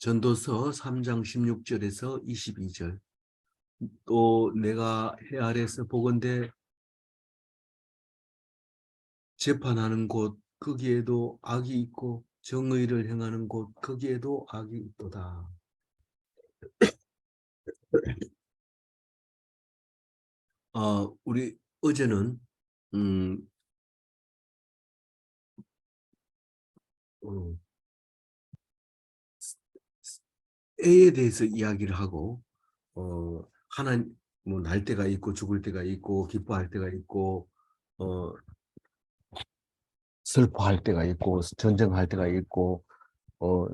전도서 3장 16절에서 22절. 또 내가 해 아래서 보건대 재판하는 곳 거기에도 악이 있고 정의를 행하는 곳 거기에도 악이 있도다. 우리 어제는 음, 어, 애에 대해서 이야기를 하고 하나님 뭐 날 때가 있고 죽을 때가 있고 기뻐할 때가 있고 어, 슬퍼할 때가 있고 전쟁할 때가 있고 어,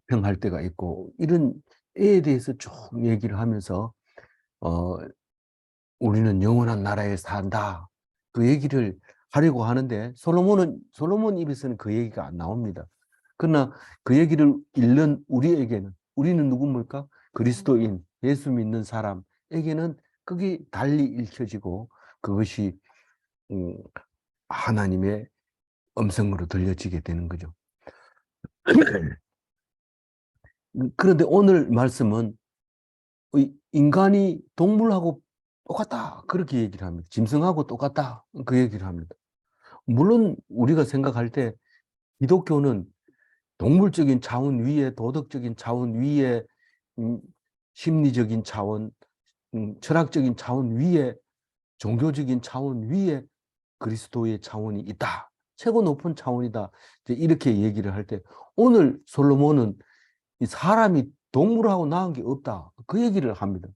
화평할 때가 있고 이런 애에 대해서 쭉 얘기를 하면서 어, 우리는 영원한 나라에 산다. 그 얘기를 하려고 하는데 솔로몬 입에서는 그 얘기가 안 나옵니다. 그러나 그 얘기를 읽는 우리에게는 우리는 누굽니까? 그리스도인, 예수 믿는 사람에게는 그게 달리 읽혀지고 그것이 하나님의 음성으로 들려지게 되는 거죠. 그런데 오늘 말씀은 인간이 동물하고 똑같다. 그렇게 얘기를 합니다. 짐승하고 똑같다. 그 얘기를 합니다. 물론 우리가 생각할 때 기독교는 동물적인 차원 위에 도덕적인 차원 위에 음, 심리적인 차원, 철학적인 차원 위에 종교적인 차원 위에 그리스도의 차원이 있다. 최고 높은 차원이다. 이렇게 얘기를 할 때 오늘 솔로몬은 이 사람이 동물하고 나은 게 없다. 그 얘기를 합니다.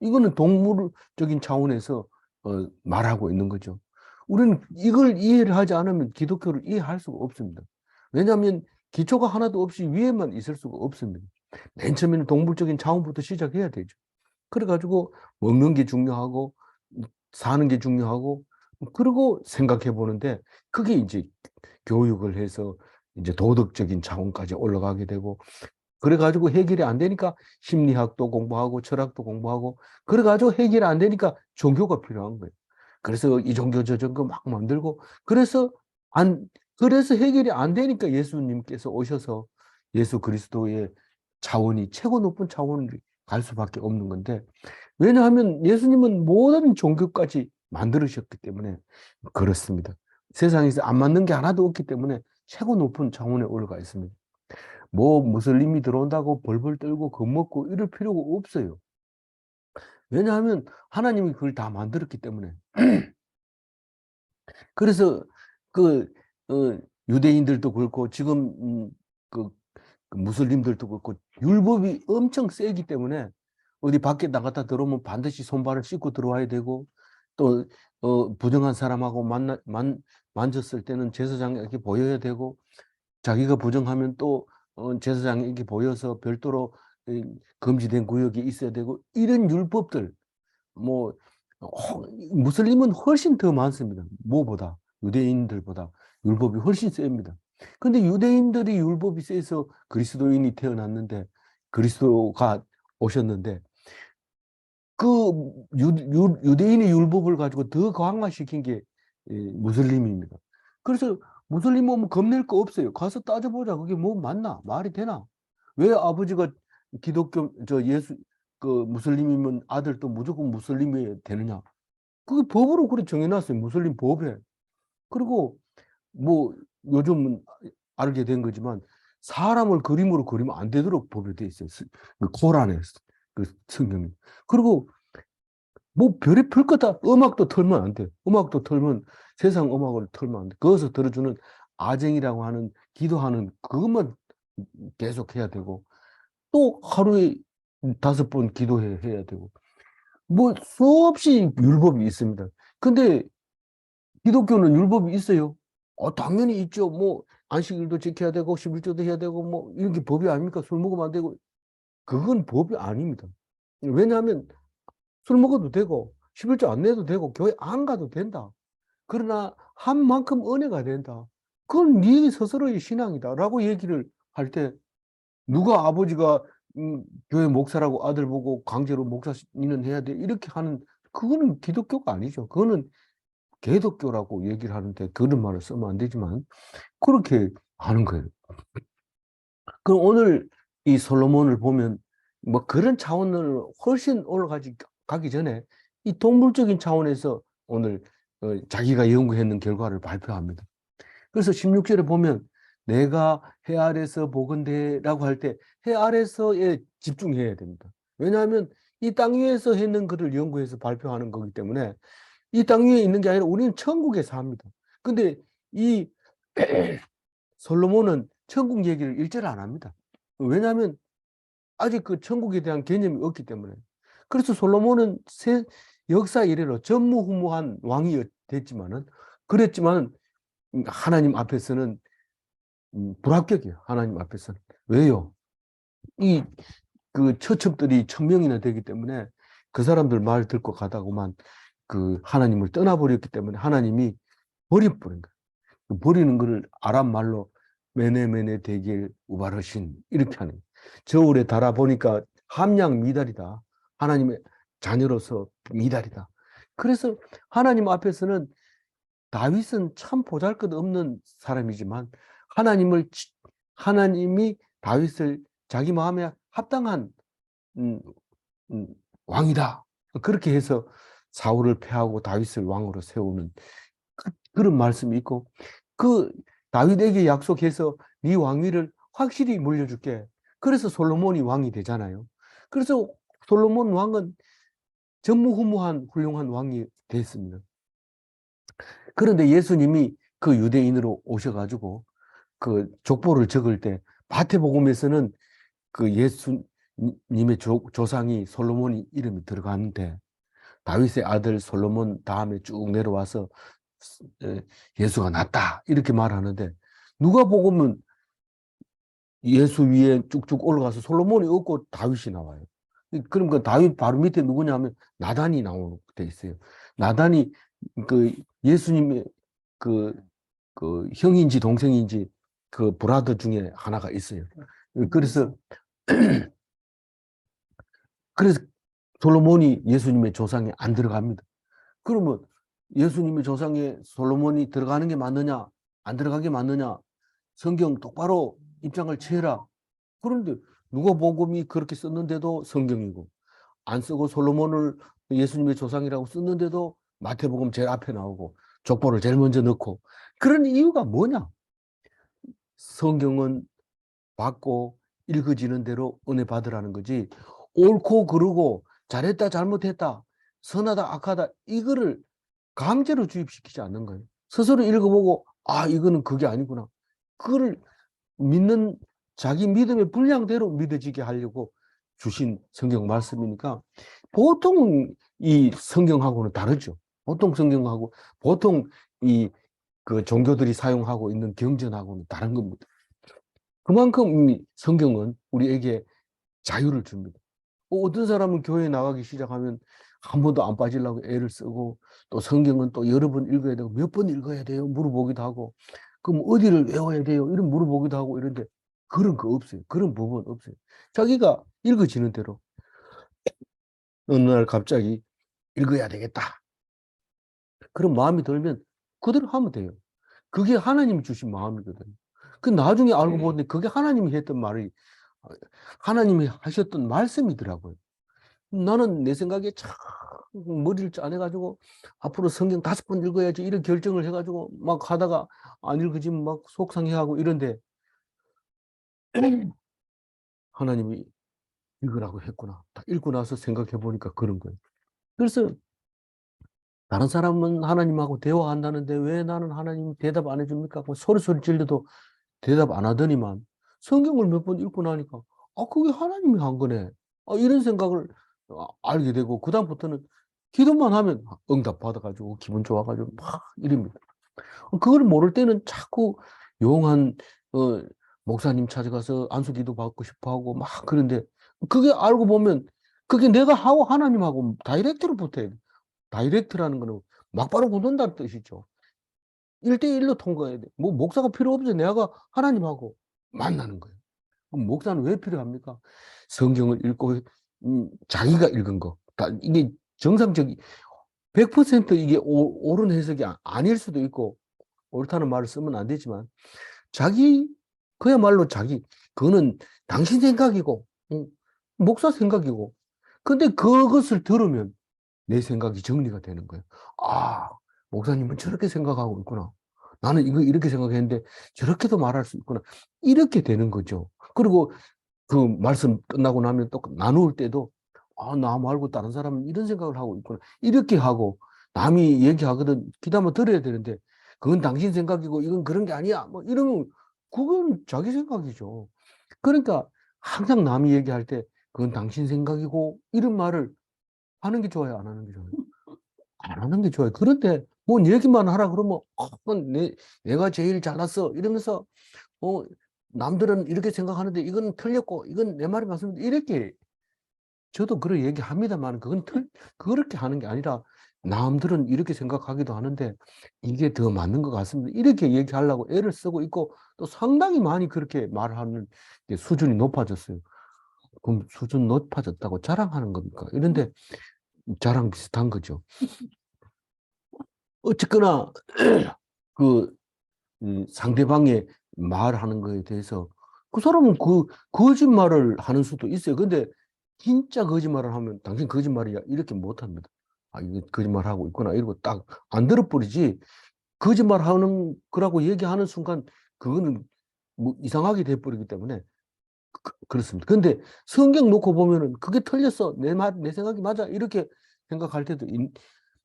이거는 동물적인 차원에서 말하고 있는 거죠. 우리는 이걸 이해를 하지 않으면 기독교를 이해할 수가 없습니다. 왜냐하면 기초가 하나도 없이 위에만 있을 수가 없습니다. 맨 처음에는 동물적인 차원부터 시작해야 되죠. 그래가지고 먹는 게 중요하고 사는 게 중요하고 그리고 생각해 보는데 그게 이제 교육을 해서 이제 도덕적인 차원까지 올라가게 되고 그래가지고 해결이 안 되니까 심리학도 공부하고 철학도 공부하고 그래가지고 해결이 안 되니까 종교가 필요한 거예요. 그래서 이 종교 저 종교 막 만들고 그래서 해결이 안 되니까 예수님께서 오셔서 예수 그리스도의 차원이 최고 높은 차원을 갈 수밖에 없는 건데 왜냐하면 예수님은 모든 종교까지 만들으셨기 때문에 그렇습니다. 세상에서 안 맞는 게 하나도 없기 때문에 최고 높은 차원에 올라가 있습니다. 뭐 무슬림이 들어온다고 벌벌 떨고 겁먹고 이럴 필요가 없어요. 왜냐하면 하나님이 그걸 다 만들었기 때문에. 그래서 그 유대인들도 그렇고 지금 그 무슬림들도 그렇고 율법이 엄청 세기 때문에 어디 밖에 나갔다 들어오면 반드시 손발을 씻고 들어와야 되고 또 부정한 사람하고 만졌을 때는 제사장에 이렇게 보여야 되고 자기가 부정하면 또 제사장에 이렇게 보여서 별도로 금지된 구역이 있어야 되고 이런 율법들 뭐 무슬림은 훨씬 더 많습니다. 뭐보다 유대인들보다 율법이 훨씬 셉니다. 근데 유대인들이 율법이 세서 그리스도인이 태어났는데 그리스도가 오셨는데 그 유대인의 율법을 가지고 더 강화시킨 게 무슬림입니다. 그래서 무슬림 오면 겁낼 거 없어요. 가서 따져보자. 그게 뭐 맞나? 말이 되나? 왜 아버지가 기독교, 예수, 무슬림이면 아들도 무조건 무슬림이 되느냐? 그게 법으로 그래 정해놨어요. 무슬림 법에. 그리고 뭐 요즘은 알게 된 거지만 사람을 그림으로 그리면 안 되도록 법에 돼 있어요. 그 코란에 그 성경이. 그리고 뭐 별이 풀 것 다 음악도 틀면 안 돼. 음악도 틀면 세상 음악을 틀면 안 돼. 거기서 들어주는 아쟁이라고 하는 기도하는 그것만 계속 해야 되고 또 하루에 5번 기도해야 되고 뭐 수없이 율법이 있습니다. 근데 기독교는 율법이 있어요. 당연히 있죠. 뭐 안식일도 지켜야 되고 11조도 해야 되고 뭐 이런 게 법이 아닙니까? 술 먹으면 안 되고 그건 법이 아닙니다. 왜냐하면 술 먹어도 되고 11조 안 내도 되고 교회 안 가도 된다. 그러나 한 만큼 은혜가 된다. 그건 네 스스로의 신앙이다라고 얘기를 할 때 누가 아버지가 교회 목사라고 아들 보고 강제로 목사는 해야 돼 이렇게 하는 그거는 기독교가 아니죠. 그거는 개독교라고 얘기를 하는데 그런 말을 쓰면 안 되지만 그렇게 하는 거예요. 그럼 오늘 이 솔로몬을 보면 뭐 그런 차원을 훨씬 가기 전에 이 동물적인 차원에서 오늘 자기가 연구했는 결과를 발표합니다. 그래서 16절에 보면 내가 해 아래서 보건대라고 할 때 해 아래서에 집중해야 됩니다. 왜냐하면 이 땅 위에서 했는 것을 연구해서 발표하는 거기 때문에 이 땅 위에 있는 게 아니라 우리는 천국에 삽니다. 근데 이 솔로몬은 천국 얘기를 일절 안 합니다. 왜냐하면 아직 그 천국에 대한 개념이 없기 때문에. 그래서 솔로몬은 역사 이래로 전무후무한 왕이 됐지만은, 그랬지만 하나님 앞에서는 불합격이에요. 하나님 앞에서는. 왜요? 이 그 처첩들이 1000명이나 되기 때문에 그 사람들 말 듣고 가다고만 그 하나님을 떠나버렸기 때문에 하나님이 버려버린 거예요. 버리는 거를 아람 말로 메네메네 데길 우바르신 이렇게 하는 거예요. 저울에 달아보니까 함량 미달이다. 하나님의 자녀로서 미달이다. 그래서 하나님 앞에서는 다윗은 참 보잘것없는 사람이지만 하나님이 다윗을 자기 마음에 합당한 음, 음, 왕이다. 그렇게 해서 사울을 패하고 다윗을 왕으로 세우는 그런 말씀이 있고, 그 다윗에게 약속해서 네 왕위를 확실히 물려줄게. 그래서 솔로몬이 왕이 되잖아요. 그래서 솔로몬 왕은 전무후무한 훌륭한 왕이 됐습니다. 그런데 예수님이 그 유대인으로 오셔가지고 그 족보를 적을 때 마태복음에서는 그 예수님의 조상이 솔로몬이 이름이 들어가는데 다윗의 아들 솔로몬 다음에 쭉 내려와서 예수가 낫다 이렇게 말하는데 누가복음은 예수 위에 쭉쭉 올라가서 솔로몬이 없고 다윗이 나와요. 그럼 그 다윗 바로 밑에 누구냐면 나단이 나오게 돼 있어요. 나단이 그 예수님의 그, 그 형인지 동생인지 그 브라더 중에 하나가 있어요. 그래서 그래서 솔로몬이 예수님의 조상에 안 들어갑니다. 그러면 예수님의 조상에 솔로몬이 들어가는 게 맞느냐, 안 들어가게 맞느냐, 성경 똑바로 입장을 취해라. 그런데 누가복음이 그렇게 썼는데도 성경이고, 안 쓰고 솔로몬을 예수님의 조상이라고 썼는데도 마태복음 제일 앞에 나오고, 족보를 제일 먼저 넣고, 그런 이유가 뭐냐? 성경은 받고 읽어지는 대로 은혜 받으라는 거지, 옳고 그르고 잘했다 잘못했다 선하다 악하다 이거를 강제로 주입시키지 않는 거예요. 스스로 읽어보고 아 이거는 그게 아니구나, 그거를 믿는 자기 믿음의 분량대로 믿어지게 하려고 주신 성경 말씀이니까 보통 이 성경하고는 다르죠. 보통 성경하고 보통 이 그 종교들이 사용하고 있는 경전하고는 다른 겁니다. 그만큼 이 성경은 우리에게 자유를 줍니다. 어떤 사람은 교회에 나가기 시작하면 한 번도 안 빠지려고 애를 쓰고, 또 성경은 또 여러 번 읽어야 되고 몇 번 읽어야 돼요 물어보기도 하고, 그럼 어디를 외워야 돼요 이런 물어보기도 하고 이런데 그런 거 없어요. 그런 부분 없어요. 자기가 읽어지는 대로 어느 날 갑자기 읽어야 되겠다 그런 마음이 들면 그대로 하면 돼요. 그게 하나님이 주신 마음이거든요. 그 나중에 알고 보는데 그게 하나님이 했던 말이 하나님이 하셨던 말씀이더라고요. 나는 내 생각에 참 머리를 짜내가지고 앞으로 성경 5번 읽어야지 이런 결정을 해가지고 막 하다가 안 읽어지면 막 속상해하고 이런데 하나님이 읽으라고 했구나. 다 읽고 나서 생각해 보니까 그런 거예요. 그래서 다른 사람은 하나님하고 대화한다는데 왜 나는 하나님 대답 안 해줍니까? 소리 질러도 대답 안 하더니만 성경을 몇 번 읽고 나니까 아 그게 하나님이 한 거네. 이런 생각을 알게 되고 그다음부터는 기도만 하면 응답 받아가지고 기분 좋아가지고 막 이럽니다. 그걸 모를 때는 자꾸 용한 목사님 찾아가서 안수기도 받고 싶어하고 막 그런데 그게 알고 보면 그게 내가 하고 하나님하고 다이렉트로 붙어야 돼. 다이렉트라는 거는 막바로 붙는다는 뜻이죠. 1대1로 통과해야 돼. 뭐 목사가 필요 없어요. 내가 하나님하고 만나는 거예요. 그럼 목사는 왜 필요합니까? 성경을 읽고 자기가 읽은 거. 이게 정상적인 100% 이게 옳은 해석이 아닐 수도 있고 옳다는 말을 쓰면 안 되지만 자기 그야말로 그거는 당신 생각이고, 목사 생각이고. 근데 그것을 들으면 내 생각이 정리가 되는 거예요. 아, 목사님은 저렇게 생각하고 있구나. 나는 이거 이렇게 생각했는데 저렇게도 말할 수 있구나. 이렇게 되는 거죠. 그리고 그 말씀 끝나고 나면 또 나눌 때도 나 말고 다른 사람은 이런 생각을 하고 있구나. 이렇게 하고 남이 얘기하거든 귀담아 들어야 되는데 그건 당신 생각이고 이건 그런 게 아니야. 뭐 이러면 그건 자기 생각이죠. 그러니까 항상 남이 얘기할 때 그건 당신 생각이고 이런 말을 하는 게 좋아요, 안 하는 게 좋아요? 안 하는 게 좋아요. 그런데 뭔 얘기만 하라 그러면 그건 내가 제일 잘났어 이러면서 어, 남들은 이렇게 생각하는데 이건 틀렸고 이건 내 말이 맞습니다. 이렇게 저도 그런 얘기 합니다만 그건 그렇게 하는 게 아니라 남들은 이렇게 생각하기도 하는데 이게 더 맞는 것 같습니다. 이렇게 얘기하려고 애를 쓰고 있고 또 상당히 많이 그렇게 말하는 게 수준이 높아졌어요. 그럼 수준 높아졌다고 자랑하는 겁니까? 이런데 자랑 비슷한 거죠. 어쨌거나 그 상대방의 말하는 거에 대해서 그 사람은 거짓말을 하는 수도 있어요. 근데 진짜 거짓말을 하면 당신 거짓말이야 이렇게 못 합니다. 이거 거짓말하고 있구나 이러고 딱 안 들어버리지. 거짓말하는 거라고 얘기하는 순간 그거는 뭐 이상하게 돼버리기 때문에 그렇습니다. 근데 성경 놓고 보면은 그게 틀렸어. 내 생각이 맞아. 이렇게 생각할 때도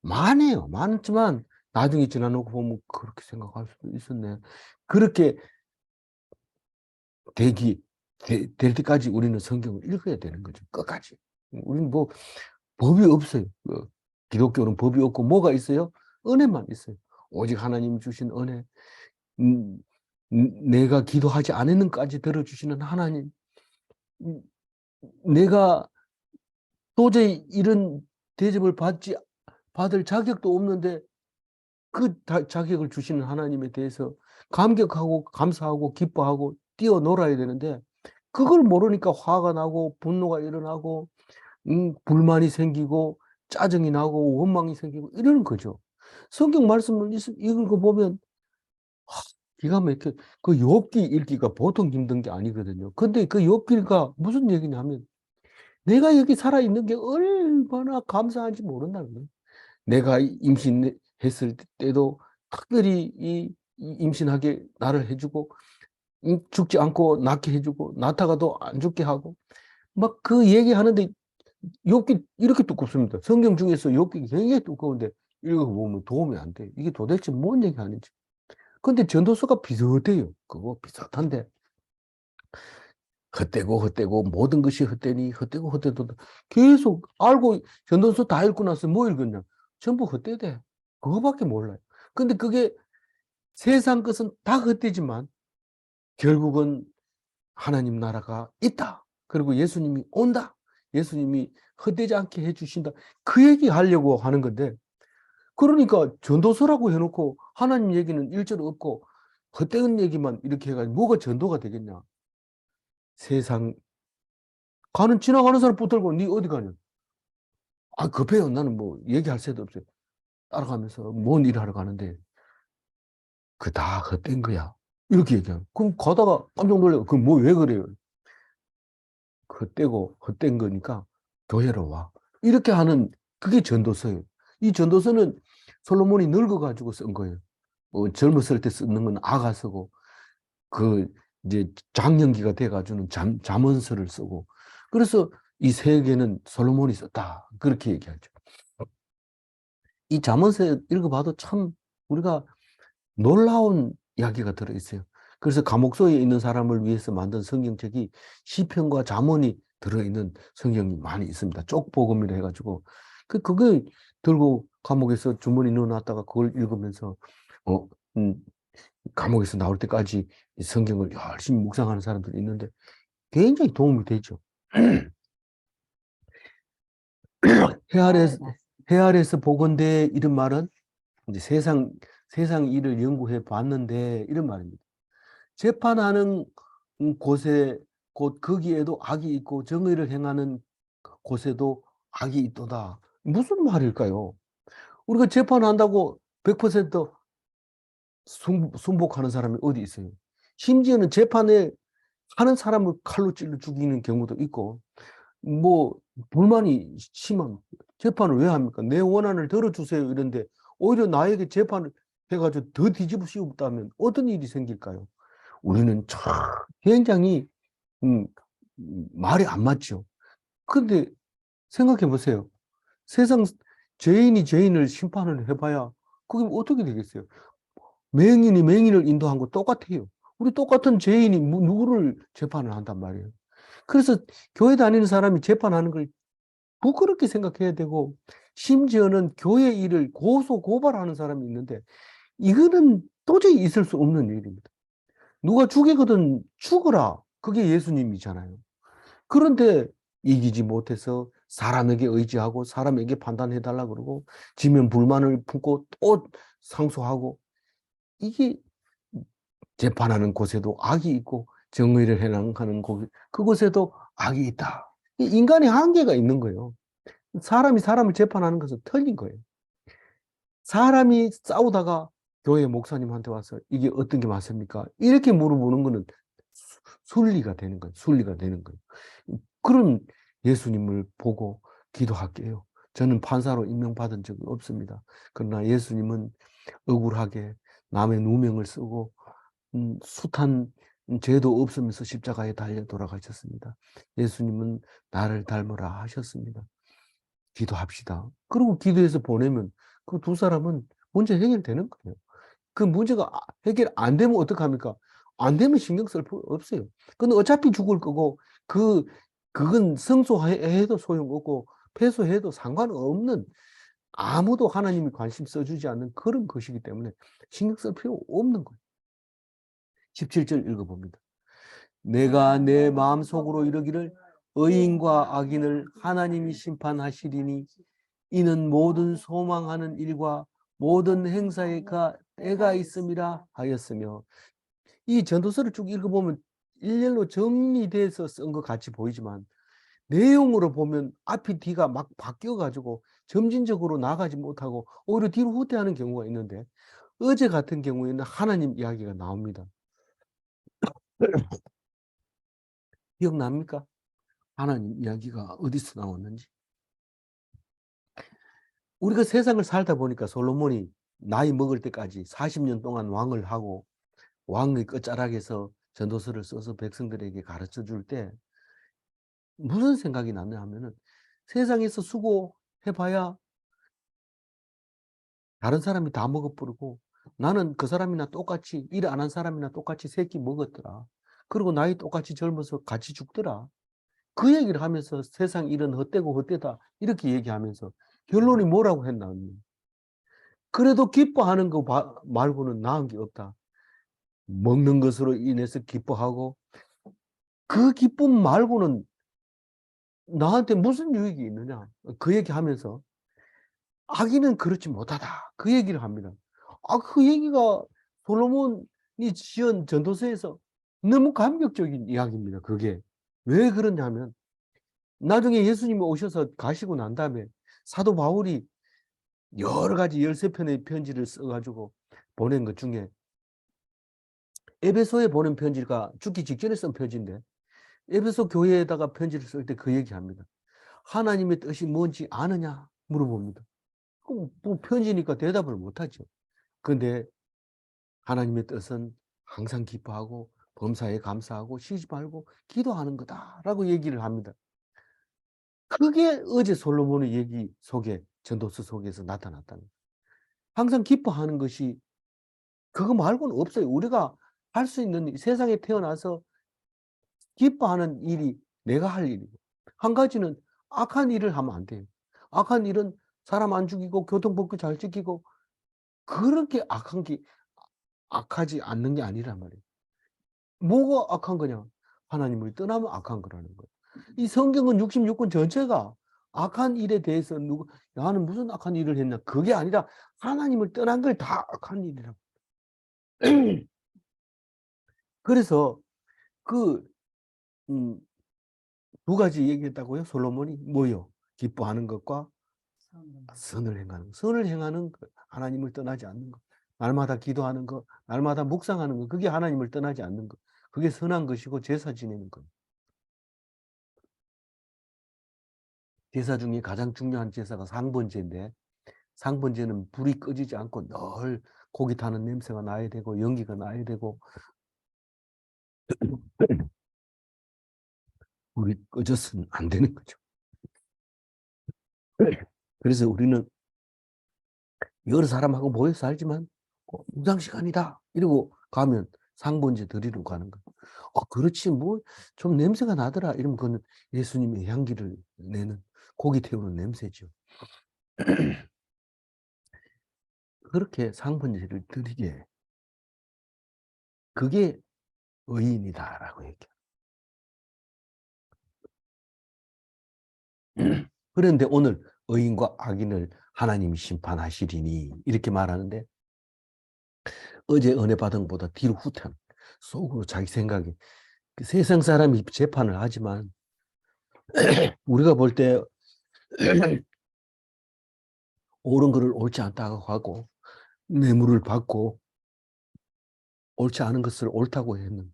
많아요. 많지만 나중에 지나놓고 보면 그렇게 생각할 수도 있었네. 그렇게 될 때까지 우리는 성경을 읽어야 되는 거죠. 끝까지. 우리는 뭐 법이 없어요. 기독교는 법이 없고 뭐가 있어요? 은혜만 있어요. 오직 하나님 주신 은혜. 음, 내가 기도하지 않았는까지 들어주시는 하나님. 음, 내가 도저히 이런 대접을 받을 자격도 없는데 자격을 주시는 하나님에 대해서 감격하고 감사하고 기뻐하고 뛰어놀아야 되는데 그걸 모르니까 화가 나고 분노가 일어나고 불만이 생기고 짜증이 나고 원망이 생기고 이러는 거죠. 성경 말씀을 읽고 보면 기가 막혀. 그 욥기 읽기가 보통 힘든 게 아니거든요. 근데 그 욥기가 무슨 얘기냐면 내가 여기 살아있는 게 얼마나 감사한지 모른다는 거예요. 내가 임신했을 때도 특별히 이 임신하게 나를 해주고 죽지 않고 낫게 해주고 낳다가도 안 죽게 하고 막 그 얘기하는데 욥기 이렇게 두껍습니다. 성경 중에서 욥기 굉장히 두꺼운데 읽어보면 도움이 안 돼. 이게 도대체 뭔 얘기하는지. 근데 전도서가 비슷해요. 그거 비슷한데 헛되고 모든 것이 헛되니 헛되고 헛되도 계속 알고 전도서 다 읽고 나서 뭐 읽었냐? 전부 헛되대. 그거밖에 몰라요. 근데 그게 세상 것은 다 헛되지만 결국은 하나님 나라가 있다. 그리고 예수님이 온다. 예수님이 헛되지 않게 해주신다. 그 얘기 하려고 하는 건데 그러니까 전도서라고 해놓고 하나님 얘기는 일절 없고 헛된 얘기만 이렇게 해가지고 뭐가 전도가 되겠냐. 세상 지나가는 사람 붙들고 니 어디 가냐. 급해요. 나는 뭐 얘기할 새도 없어요. 따라가면서 뭔 일을 하러 가는데 그 다 헛된 거야. 이렇게 얘기하면 그럼 가다가 깜짝 놀래요. 그럼 뭐 왜 그래요? 헛되고 헛된 거니까 교회로 와. 이렇게 하는 그게 전도서예요. 이 전도서는 솔로몬이 늙어가지고 쓴 거예요. 젊었을 때 쓰는 건 아가서고 그 이제 장년기가 돼가지고는 잠언서를 쓰고 그래서 이 세 개는 솔로몬이 썼다. 그렇게 얘기하죠. 이 잠언서 읽어봐도 참 우리가 놀라운 이야기가 들어있어요. 그래서 감옥소에 있는 사람을 위해서 만든 성경책이 시편과 잠언이 들어있는 성경이 많이 있습니다. 쪽복음이라 해가지고 그걸 들고 감옥에서 주머니 넣어놨다가 그걸 읽으면서 어, 음, 감옥에서 나올 때까지 이 성경을 열심히 묵상하는 사람들이 있는데 굉장히 도움이 되죠. 해 아래서 해 아래서 보건대 이런 말은 이제 세상 일을 연구해 봤는데 이런 말입니다. 재판하는 곳에 곧 거기에도 악이 있고 정의를 행하는 곳에도 악이 있도다. 무슨 말일까요? 우리가 재판한다고 100% 순복하는 사람이 어디 있어요? 심지어는 재판에 하는 사람을 칼로 찔러 죽이는 경우도 있고, 뭐 불만이 심한 재판을 왜 합니까? 내 원한을 들어주세요 이런데 오히려 나에게 재판을 해가지고 더 뒤집어 씌웠다면 어떤 일이 생길까요? 우리는 참 굉장히 말이 안 맞죠. 근데 생각해 보세요. 세상 죄인이 죄인을 심판을 해봐야 그게 어떻게 되겠어요? 맹인이 맹인을 인도한 거 똑같아요. 우리 똑같은 죄인이 누구를 재판을 한단 말이에요. 그래서 교회 다니는 사람이 재판하는 걸 부끄럽게 생각해야 되고, 심지어는 교회 일을 고소 고발하는 사람이 있는데 이거는 도저히 있을 수 없는 일입니다. 누가 죽이거든 죽어라. 그게 예수님이잖아요. 그런데 이기지 못해서 사람에게 의지하고 사람에게 판단해달라 그러고 지면 불만을 품고 또 상소하고, 이게 재판하는 곳에도 악이 있고 정의를 해나가는 곳, 그곳에도 악이 있다. 인간의 한계가 있는 거예요. 사람이 사람을 재판하는 것은 틀린 거예요. 사람이 싸우다가 교회 목사님한테 와서 이게 어떤 게 맞습니까? 이렇게 물어보는 거는 순리가 되는 거예요. 순리가 되는 거예요. 그런 예수님을 보고 기도할게요. 저는 판사로 임명받은 적은 없습니다. 그러나 예수님은 억울하게 남의 누명을 쓰고 숱한 죄도 없으면서 십자가에 달려 돌아가셨습니다. 예수님은 나를 닮으라 하셨습니다. 기도합시다. 그리고 기도해서 보내면 그 두 사람은 문제 해결되는 거예요. 그 문제가 해결 안 되면 어떡합니까? 안 되면 신경 쓸 필요 없어요. 근데 어차피 죽을 거고, 그건 성소해도 소용없고, 패소해도 상관없는, 아무도 하나님이 관심 써주지 않는 그런 것이기 때문에 신경 쓸 필요 없는 거예요. 17절 읽어봅니다. 내가 내 마음속으로 이르기를 의인과 악인을 하나님이 심판하시리니 이는 모든 소망하는 일과 모든 행사에 때가 있음이라 하였으며, 이 전도서를 쭉 읽어보면 일렬로 정리돼서 쓴 것 같이 보이지만 내용으로 보면 앞이 뒤가 막 바뀌어가지고 점진적으로 나가지 못하고 오히려 뒤로 후퇴하는 경우가 있는데, 어제 같은 경우에는 하나님 이야기가 나옵니다. 기억납니까? 하나님 이야기가 어디서 나왔는지. 우리가 세상을 살다 보니까 솔로몬이 나이 먹을 때까지 40년 동안 왕을 하고 왕의 끝자락에서 전도서를 써서 백성들에게 가르쳐 줄 때 무슨 생각이 났냐 하면은, 세상에서 수고해봐야 다른 사람이 다 먹어버리고 나는 그 사람이나 똑같이 일 안 한 사람이나 똑같이 새끼 먹었더라. 그리고 나이 똑같이 젊어서 같이 죽더라. 그 얘기를 하면서 세상 일은 헛되고 헛되다 이렇게 얘기하면서 결론이 뭐라고 했나? 그래도 기뻐하는 거 말고는 나은 게 없다. 먹는 것으로 인해서 기뻐하고 그 기쁨 말고는 나한테 무슨 유익이 있느냐. 그 얘기하면서 악인은 그렇지 못하다. 그 얘기를 합니다. 그 얘기가 솔로몬이 지은 전도서에서 너무 감격적인 이야기입니다. 그게. 왜 그러냐면 나중에 예수님이 오셔서 가시고 난 다음에 사도 바울이 여러 가지 13편의 편지를 써가지고 보낸 것 중에 에베소에 보낸 편지가 죽기 직전에 쓴 편지인데, 에베소 교회에다가 편지를 쓸 때 그 얘기합니다. 하나님의 뜻이 뭔지 아느냐 물어봅니다. 뭐 편지니까 대답을 못하죠. 그런데 하나님의 뜻은 항상 기뻐하고 범사에 감사하고 쉬지 말고 기도하는 거다라고 얘기를 합니다. 그게 어제 솔로몬의 얘기 속에, 전도서 속에서 나타났다는 거예요. 항상 기뻐하는 것이 그거 말고는 없어요. 우리가 할 수 있는, 세상에 태어나서 기뻐하는 일이 내가 할 일이고, 한 가지는 악한 일을 하면 안 돼요. 악한 일은 사람 안 죽이고 교통법규 잘 지키고 그렇게 악하지 않는 게 아니란 말이에요. 뭐가 악한 거냐? 하나님을 떠나면 악한 거라는 거예요. 이 성경은 66권 전체가 악한 일에 대해서 나는 무슨 악한 일을 했나? 그게 아니라 하나님을 떠난 걸 다 악한 일이라고. 그래서 그, 음, 두 가지 얘기했다고요? 솔로몬이 뭐요? 기뻐하는 것과 선을 행하는 것. 선을 행하는 것. 하나님을 떠나지 않는 것. 날마다 기도하는 거, 날마다 묵상하는 거, 그게 하나님을 떠나지 않는 거. 그게 선한 것이고 제사 지내는 거. 제사 중에 가장 중요한 제사가 상번제인데, 상번제는 불이 꺼지지 않고 늘 고기 타는 냄새가 나야 되고 연기가 나야 되고 불이 꺼져서는 안 되는 거죠. 그래서 우리는 여러 사람하고 모여 살지만 무장 시간이다 이러고 가면 상번제 드리러 가는 거예요. 그렇지 뭐 좀 냄새가 나더라 이러면 그건 예수님의 향기를 내는 고기 태우는 냄새죠. 그렇게 상번제를 드리게 그게 의인이다라고 얘기해요. 그런데 오늘 의인과 악인을 하나님이 심판하시리니 이렇게 말하는데 어제 은혜 받은 것보다 뒤로 후퇴하는 속으로 자기 생각에 그 세상 사람이 재판을 하지만 우리가 볼 때 옳은 것을 옳지 않다고 하고 뇌물을 받고 옳지 않은 것을 옳다고 했는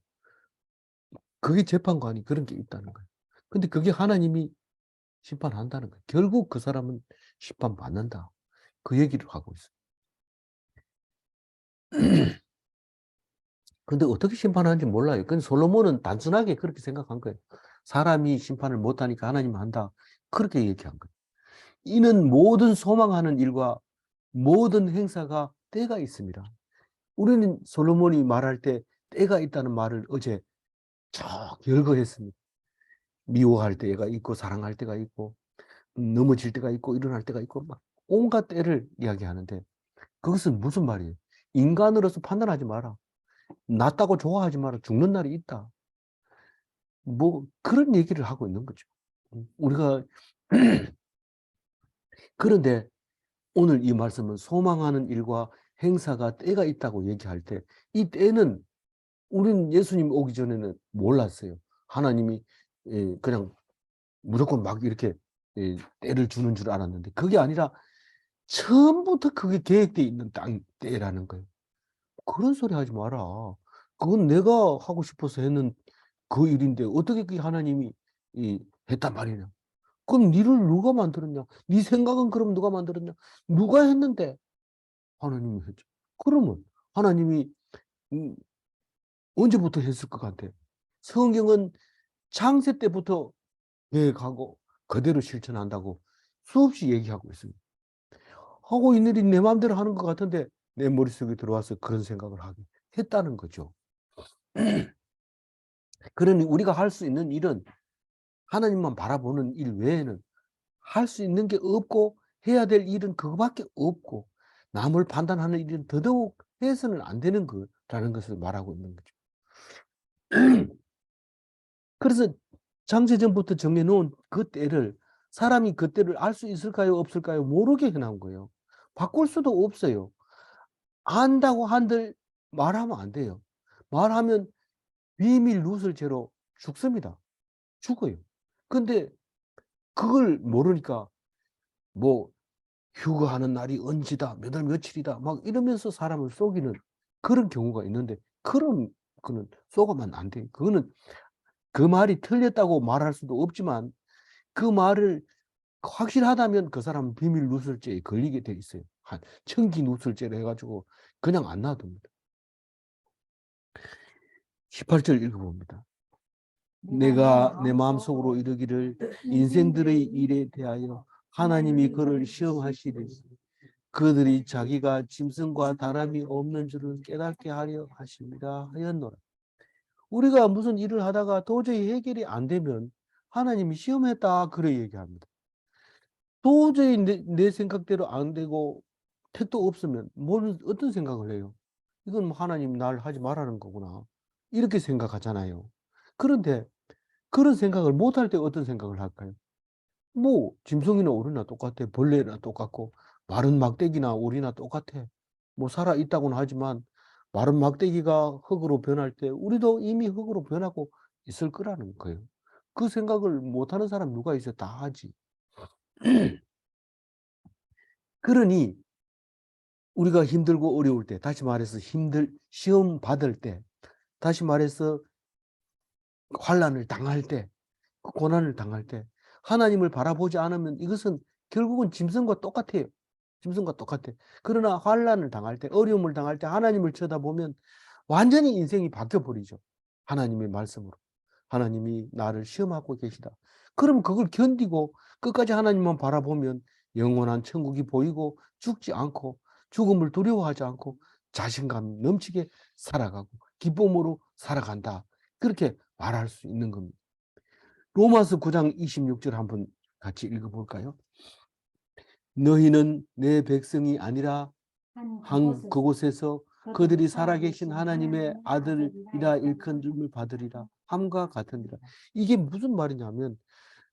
그게 재판관이 그런 게 있다는 거예요. 근데 그게 하나님이 심판한다는 거예요. 결국 그 사람은 심판받는다. 그 얘기를 하고 있어요. 근데 어떻게 심판하는지 몰라요. 근데 솔로몬은 단순하게 그렇게 생각한 거예요. 사람이 심판을 못하니까 하나님은 한다. 그렇게 얘기한 거예요. 이는 모든 소망하는 일과 모든 행사가 때가 있습니다. 우리는 솔로몬이 말할 때 때가 있다는 말을 어제 쭉 열거했습니다. 미워할 때가 있고 사랑할 때가 있고 넘어질 때가 있고 일어날 때가 있고 막 온갖 때를 이야기하는데 그것은 무슨 말이에요? 인간으로서 판단하지 마라. 낫다고 좋아하지 마라. 죽는 날이 있다. 뭐 그런 얘기를 하고 있는 거죠. 우리가 그런데 오늘 이 말씀은 소망하는 일과 행사가 때가 있다고 얘기할 때 이 때는 우리는 예수님 오기 전에는 몰랐어요. 하나님이 그냥 무조건 막 이렇게 때를 주는 줄 알았는데 그게 아니라 처음부터 그게 계획되어 있는 때라는 거예요. 그런 소리 하지 마라. 그건 내가 하고 싶어서 했는 그 일인데 어떻게 그게 하나님이 했단 말이냐. 그럼 니를 누가 만들었냐? 네 생각은 그럼 누가 만들었냐? 누가 했는데 하나님이 했죠. 그러면 하나님이 음, 언제부터 했을 것 같아? 성경은 창세 때부터 계획하고 그대로 실천한다고 수없이 얘기하고 있습니다. 하고 있는 일이 내 마음대로 하는 것 같은데 내 머릿속에 들어와서 그런 생각을 하게 했다는 거죠. 그러니 우리가 할 수 있는 일은 하나님만 바라보는 일 외에는 할 수 있는 게 없고 해야 될 일은 그거밖에 없고 남을 판단하는 일은 더더욱 해서는 안 되는 거라는 것을 말하고 있는 거죠. 그래서 창세전부터 정해놓은 그 때를 사람이 그 때를 알 수 있을까요? 없을까요? 모르게 해놓은 거예요. 바꿀 수도 없어요. 안다고 한들 말하면 안 돼요. 말하면 비밀 누설죄로 죽습니다. 죽어요. 근데 그걸 모르니까 뭐 휴거하는 날이 언제다, 몇 월 며칠이다, 막 이러면서 사람을 속이는 그런 경우가 있는데 그런 거는 속으면 안 돼요. 그거는 그 말이 틀렸다고 말할 수도 없지만 그 말을 확실하다면 그 사람은 비밀 누설죄에 걸리게 돼 있어요. 한 청기 누설죄를 해가지고 그냥 안 놔둡니다. 18절 읽어봅니다. 내가 내 마음속으로 이르기를 인생들의 일에 대하여 하나님이 그를 시험하시리니 그들이 자기가 짐승과 다름이 없는 줄을 깨닫게 하려 하십니다 하였노라. 우리가 무슨 일을 하다가 도저히 해결이 안 되면 하나님이 시험했다 그래 얘기합니다. 도저히 내 생각대로 안 되고 택도 없으면 어떤 생각을 해요? 이건 뭐 하나님 날 하지 말라는 거구나 이렇게 생각하잖아요. 그런데 그런 생각을 못할 때 어떤 생각을 할까요? 뭐 짐승이나 오리나 똑같아. 벌레나 똑같고 마른 막대기나 오리나 똑같아. 뭐 살아 있다고는 하지만 마른 막대기가 흙으로 변할 때 우리도 이미 흙으로 변하고 있을 거라는 거예요. 그 생각을 못하는 사람 누가 있어? 다 하지. 그러니 우리가 힘들고 어려울 때, 다시 말해서 시험 받을 때, 다시 말해서 환난을 당할 때, 고난을 당할 때 하나님을 바라보지 않으면 이것은 결국은 짐승과 똑같아요. 짐승과 똑같아. 그러나 환난을 당할 때, 어려움을 당할 때 하나님을 쳐다보면 완전히 인생이 바뀌어 버리죠. 하나님의 말씀으로. 하나님이 나를 시험하고 계시다. 그럼 그걸 견디고 끝까지 하나님만 바라보면 영원한 천국이 보이고 죽지 않고 죽음을 두려워하지 않고 자신감 넘치게 살아가고 기쁨으로 살아간다. 그렇게 말할 수 있는 겁니다. 로마서 9장 26절 한번 같이 읽어볼까요? 너희는 내 백성이 아니라 한 그곳에서 그들이 살아계신 하나님의 아들이라 일컬음을 받으리라 함과 같으니라. 이게 무슨 말이냐면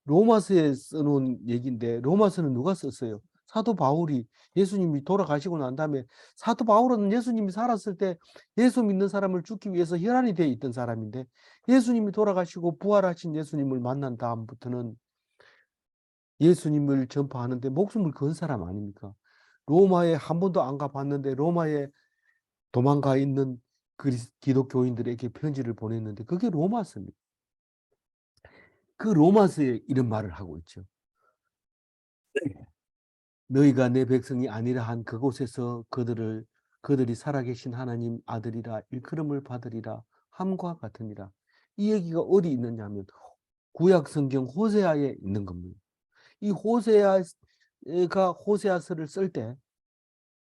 로마서에 써놓은 얘기인데 로마서는 누가 썼어요? 사도 바울이. 예수님이 돌아가시고 난 다음에 사도 바울은 예수님이 살았을 때 예수 믿는 사람을 죽기 위해서 혈안이 되어 있던 사람인데 예수님이 돌아가시고 부활하신 예수님을 만난 다음부터는 예수님을 전파하는데 목숨을 건 사람 아닙니까? 로마에 한 번도 안 가봤는데 로마에 도망가 있는 기독교인들에게 편지를 보냈는데 그게 로마서입니다. 그 로마서에 이런 말을 하고 있죠. 너희가 내 백성이 아니라 한 그곳에서 그들이 살아계신 하나님 아들이라 일컬음을 받으리라 함과 같으니라. 이 얘기가 어디 있느냐면 구약 성경 호세아에 있는 겁니다. 이 호세아가 호세아서를 쓸 때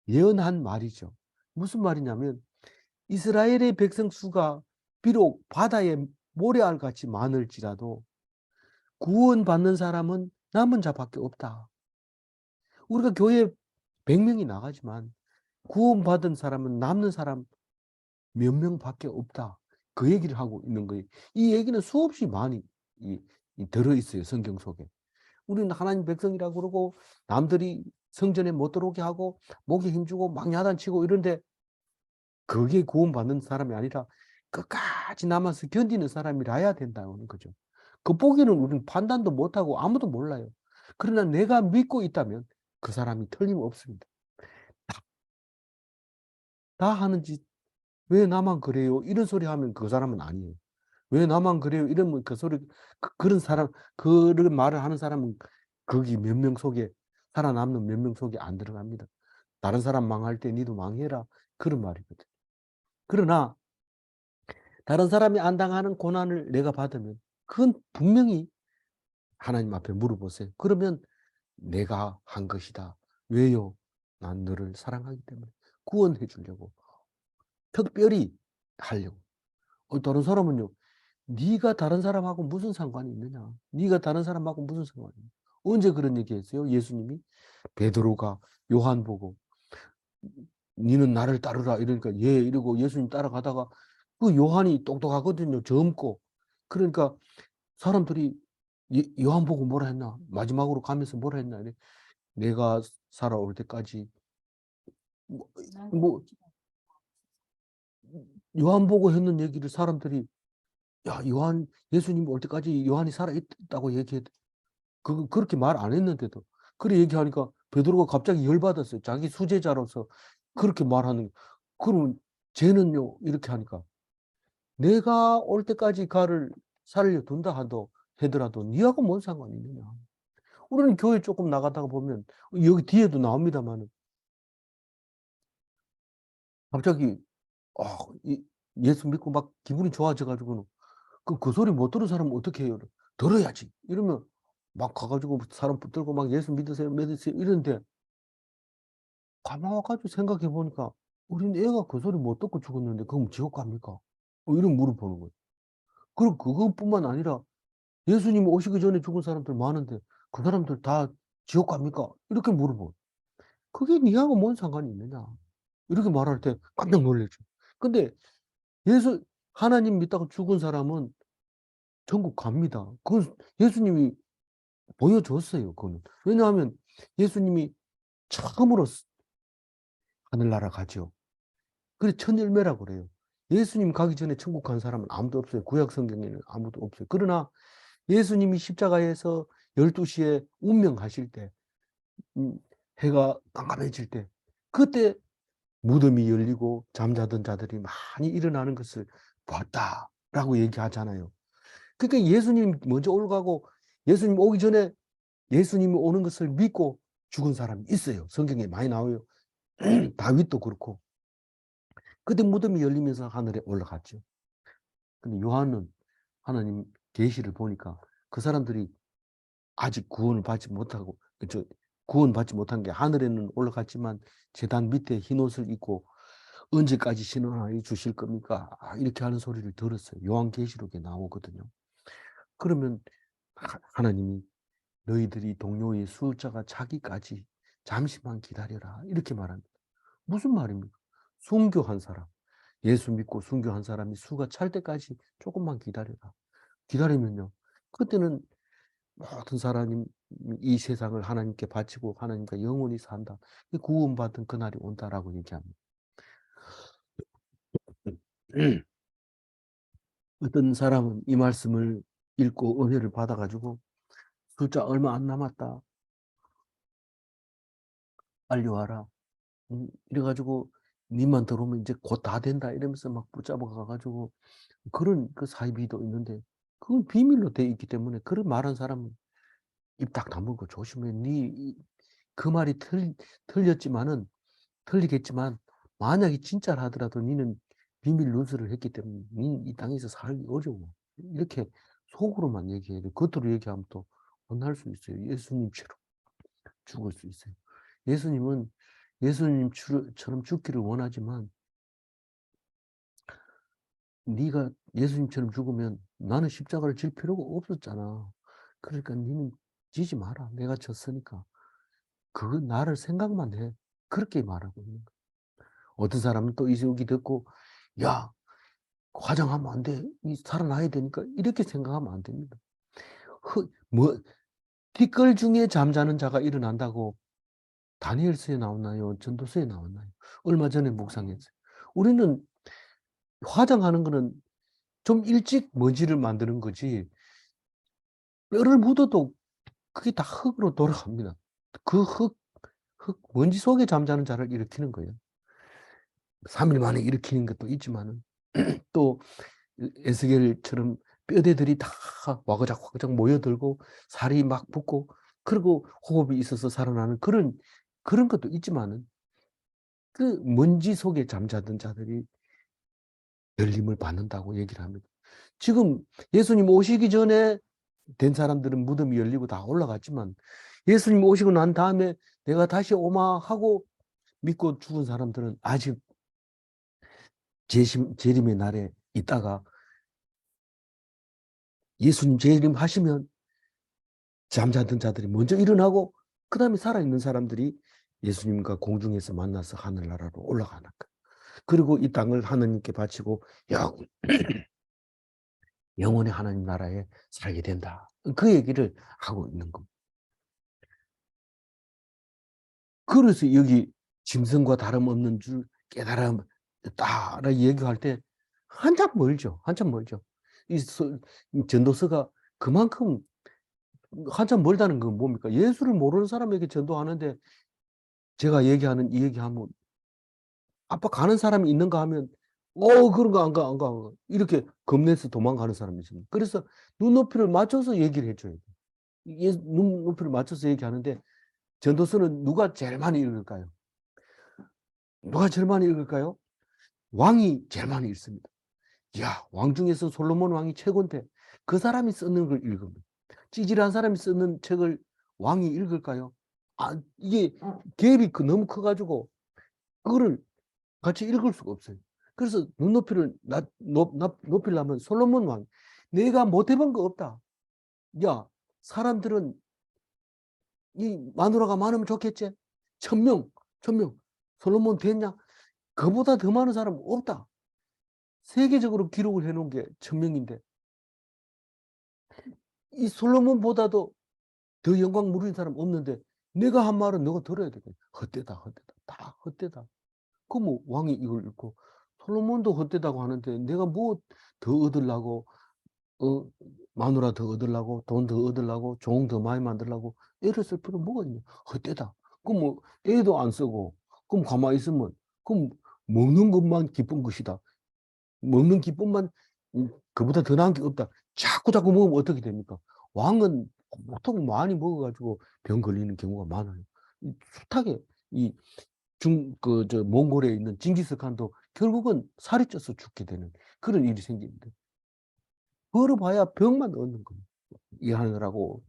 예언한 말이죠. 무슨 말이냐면 이스라엘의 백성 수가 비록 바다에 모래알 같이 많을지라도 구원받는 사람은 남은 자밖에 없다. 우리가 교회 100명이 나가지만 구원받은 사람은 남는 사람 몇 명밖에 없다. 그 얘기를 하고 있는 거예요. 이 얘기는 수없이 많이 들어있어요. 성경 속에. 우리는 하나님 백성이라고 그러고 남들이 성전에 못 들어오게 하고 목에 힘주고 막 야단치고 이런데 그게 구원받는 사람이 아니라 끝까지 남아서 견디는 사람이라야 된다는 거죠. 겉보기는 우리는 판단도 못하고 아무도 몰라요. 그러나 내가 믿고 있다면 그 사람이 틀림없습니다. 다 하는 짓, 왜 나만 그래요? 이런 소리 하면 그 사람은 아니에요. 왜 나만 그래요? 이러면 그 소리, 그런 사람, 그런 말을 하는 사람은 거기 몇 명 속에, 살아남는 몇 명 속에 안 들어갑니다. 다른 사람 망할 때 니도 망해라. 그런 말이거든. 그러나 다른 사람이 안 당하는 고난을 내가 받으면 그건 분명히 하나님 앞에 물어보세요. 그러면 내가 한 것이다. 왜요? 난 너를 사랑하기 때문에 구원해 주려고 특별히 하려고. 다른 사람은요. 네가 다른 사람하고 무슨 상관이 있느냐? 네가 다른 사람하고 무슨 상관이 있냐? 언제 그런 얘기했어요? 예수님이 베드로가 요한 보고 니는 나를 따르라 이러니까 예 이러고 예수님 따라가다가 그 요한이 똑똑하거든요. 젊고 그러니까 사람들이 요한 보고 뭐라 했나? 마지막으로 가면서 뭐라 했나? 내가 살아올 때까지 뭐, 뭐 요한 보고 했는 얘기를 사람들이 야 요한 예수님 올 때까지 요한이 살아 있다고 얘기했. 그렇게 말 안 했는데도 그래 얘기하니까 베드로가 갑자기 열받았어요. 자기 수제자로서 그렇게 말하는. 그러면 쟤는요 이렇게 하니까 내가 올 때까지 가를 살려둔다 하더라도 니하고 뭔 상관이 있느냐. 우리는 교회 조금 나가다가 보면 여기 뒤에도 나옵니다만 갑자기 아, 예수 믿고 막 기분이 좋아져 가지고는 그 소리 못 들은 사람은 어떻게 해요? 들어야지. 이러면 막 가가지고 사람 붙들고 막 예수 믿으세요 이러는데 가만 와가지고 생각해 보니까 우린 애가 그 소리 못 듣고 죽었는데 그럼 지옥 갑니까? 이런 물어보는 거예요. 그리고 그것뿐만 아니라 예수님 오시기 전에 죽은 사람들 많은데 그 사람들 다 지옥 갑니까? 이렇게 물어보. 그게 니하고 뭔 상관이 있느냐? 이렇게 말할 때 깜짝 놀라죠. 근데 예수 하나님 믿다가 죽은 사람은 천국 갑니다. 그건 예수님이 보여줬어요. 그거는. 왜냐하면 예수님이 처음으로 하늘나라 가죠. 그래 천열매라고 그래요. 예수님 가기 전에 천국 간 사람은 아무도 없어요. 구약 성경에는 아무도 없어요. 그러나 예수님이 십자가에서 12시에 운명하실 때 해가 깜깜해질 때 그때 무덤이 열리고 잠자던 자들이 많이 일어나는 것을 보았다라고 얘기하잖아요. 그러니까 예수님 먼저 올라가고 예수님 오기 전에 예수님이 오는 것을 믿고 죽은 사람이 있어요. 성경에 많이 나와요. 다윗도 그렇고. 그때 무덤이 열리면서 하늘에 올라갔죠. 근데 요한은 하나님 계시를 보니까 그 사람들이 아직 구원을 받지 못하고, 구원받지 못한 게 하늘에는 올라갔지만 제단 밑에 흰 옷을 입고 언제까지 신원하여 주실 겁니까? 이렇게 하는 소리를 들었어요. 요한계시록에 나오거든요. 그러면 하나님이 너희들이 동료의 숫자가 차기까지 잠시만 기다려라 이렇게 말합니다. 무슨 말입니까? 순교한 사람, 예수 믿고 순교한 사람이 수가 찰 때까지 조금만 기다려라. 기다리면요, 그때는 모든 사람이 이 세상을 하나님께 바치고 하나님과 영원히 산다. 구원받은 그날이 온다라고 얘기합니다. 어떤 사람은 이 말씀을 읽고 은혜를 받아가지고 숫자 얼마 안 남았다. 빨리 와라. 이래가지고 니만 들어오면 이제 곧 다 된다 이러면서 막 붙잡아 가가지고 그런 그 사이비도 있는데 그건 비밀로 돼 있기 때문에 그런 말한 사람은 입 딱 다물고 조심해. 그 말이 틀렸지만은 틀리겠지만 만약에 진짜라 하더라도 니는 비밀 누설을 했기 때문에 니는 이 땅에서 살기 어려워. 이렇게 속으로만 얘기해야 돼. 겉으로 얘기하면 또 혼날 수 있어요. 예수님처럼 죽을 수 있어요. 예수님은 예수님처럼 죽기를 원하지만 네가 예수님처럼 죽으면 나는 십자가를 질 필요가 없었잖아. 그러니까 니는 지지 마라. 내가 졌으니까. 그거 나를 생각만 해. 그렇게 말하고 있는 거야. 어떤 사람은 또 이 얘기 듣고 야, 화장하면 안 돼. 살아나야 되니까 이렇게 생각하면 안 됩니다. 뭐 티끌 중에 잠자는 자가 일어난다고 다니엘서에 나왔나요? 전도서에 나왔나요? 얼마 전에 묵상했어요. 우리는 화장하는 거는 좀 일찍 먼지를 만드는 거지 뼈를 묻어도 그게 다 흙으로 돌아갑니다. 그 먼지 속에 잠자는 자를 일으키는 거예요. 3일 만에 일으키는 것도 있지만은 또 에스겔처럼 뼈대들이 다 와그작 모여들고 살이 막 붙고 그리고 호흡이 있어서 살아나는 그런 것도 있지만은 그 먼지 속에 잠자던 자들이 열림을 받는다고 얘기를 합니다. 지금 예수님 오시기 전에 된 사람들은 무덤이 열리고 다 올라갔지만 예수님 오시고 난 다음에 내가 다시 오마 하고 믿고 죽은 사람들은 아직 재림의 날에 있다가 예수님 재림하시면 잠자던 자들이 먼저 일어나고 그 다음에 살아있는 사람들이 예수님과 공중에서 만나서 하늘나라로 올라가는 거예요. 그리고 이 땅을 하나님께 바치고 영원히 하나님 나라에 살게 된다. 그 얘기를 하고 있는 겁니다. 그래서 여기 짐승과 다름없는 줄 깨달았다 얘기할 때 한참 멀죠. 한참 멀죠. 이 전도서가 그만큼 한참 멀다는 건 뭡니까? 예수를 모르는 사람에게 전도하는데 제가 얘기하는 이 얘기하면 아빠 가는 사람이 있는가 하면 그런 거 안 가, 안 가. 이렇게 겁내서 도망가는 사람이 있습니다. 그래서 눈높이를 맞춰서 얘기를 해줘야 돼요. 눈높이를 맞춰서 얘기하는데 전도서는 누가 제일 많이 읽을까요? 누가 제일 많이 읽을까요? 왕이 제일 많이 읽습니다. 야, 왕 중에서 솔로몬 왕이 최고인데 그 사람이 쓰는 걸 읽으면 찌질한 사람이 쓰는 책을 왕이 읽을까요? 이게 갭이 너무 커가지고 그거를 같이 읽을 수가 없어요. 그래서 눈높이를 높이려면 솔로몬 왕, 내가 못 해본 거 없다. 야, 사람들은 이 마누라가 많으면 좋겠지? 1000명. 솔로몬 됐냐? 그보다 더 많은 사람 없다. 세계적으로 기록을 해놓은 게 1000명인데 이 솔로몬보다도 더 영광 누리는 사람 없는데 내가 한 말은 너가 들어야 되겠다. 헛되다. 다 헛되다. 그럼 왕이 이걸 읽고 솔로몬도 헛되다고 하는데 내가 뭐 더 얻으려고 마누라 더 얻으려고 돈 더 얻으려고 종 더 많이 만들려고 애를 쓸 필요 뭐가 있냐. 헛되다. 그럼 애도 안 쓰고 그럼 가만히 있으면 그럼 먹는 것만 기쁜 것이다. 먹는 기쁨만 그보다 더 나은 게 없다. 자꾸 먹으면 어떻게 됩니까? 왕은 보통 많이 먹어가지고 병 걸리는 경우가 많아요. 숱하게 이 몽골에 있는 징기스칸도 결국은 살이 쪄서 죽게 되는 그런 일이 생깁니다. 벌어봐야 병만 얻는 거예요. 일하느라고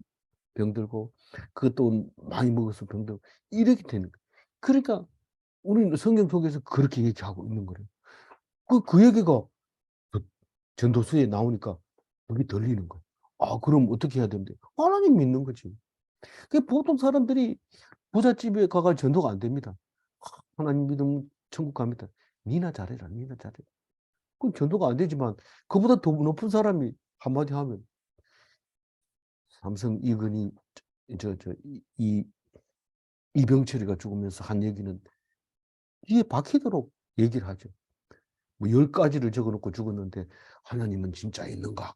병들고, 그것도 많이 먹어서 병들고, 이렇게 되는 거예요. 그러니까 우리는 성경 속에서 그렇게 얘기하고 있는 거예요. 그 얘기가 전도서에 나오니까 그게 들리는 거예요. 아, 그럼 어떻게 해야 되는데? 하나님 믿는 거지. 그 보통 사람들이 부잣집에 가가 전도가 안 됩니다. 하나님 믿으면 천국 갑니다. 니나 잘해라, 니나 잘해라. 그건 전도가 안 되지만 그보다 더 높은 사람이 한마디 하면 삼성 이근이 이 이병철이가 죽으면서 한 얘기는 귀에 박히도록 얘기를 하죠. 뭐 10가지를 적어놓고 죽었는데 하나님은 진짜 있는가?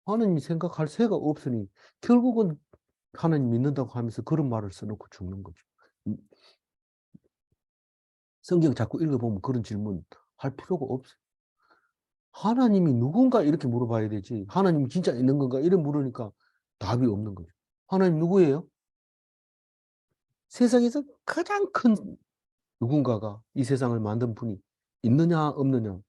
하나님이 생각할 새가 없으니 결국은 하나님 믿는다고 하면서 그런 말을 써놓고 죽는 거죠. 성경 자꾸 읽어보면 그런 질문 할 필요가 없어요. 하나님이 누군가 이렇게 물어봐야 되지. 하나님이 진짜 있는 건가? 이렇게 물으니까 답이 없는 거죠. 하나님 누구예요? 세상에서 가장 큰 누군가가 이 세상을 만든 분이 있느냐 없느냐.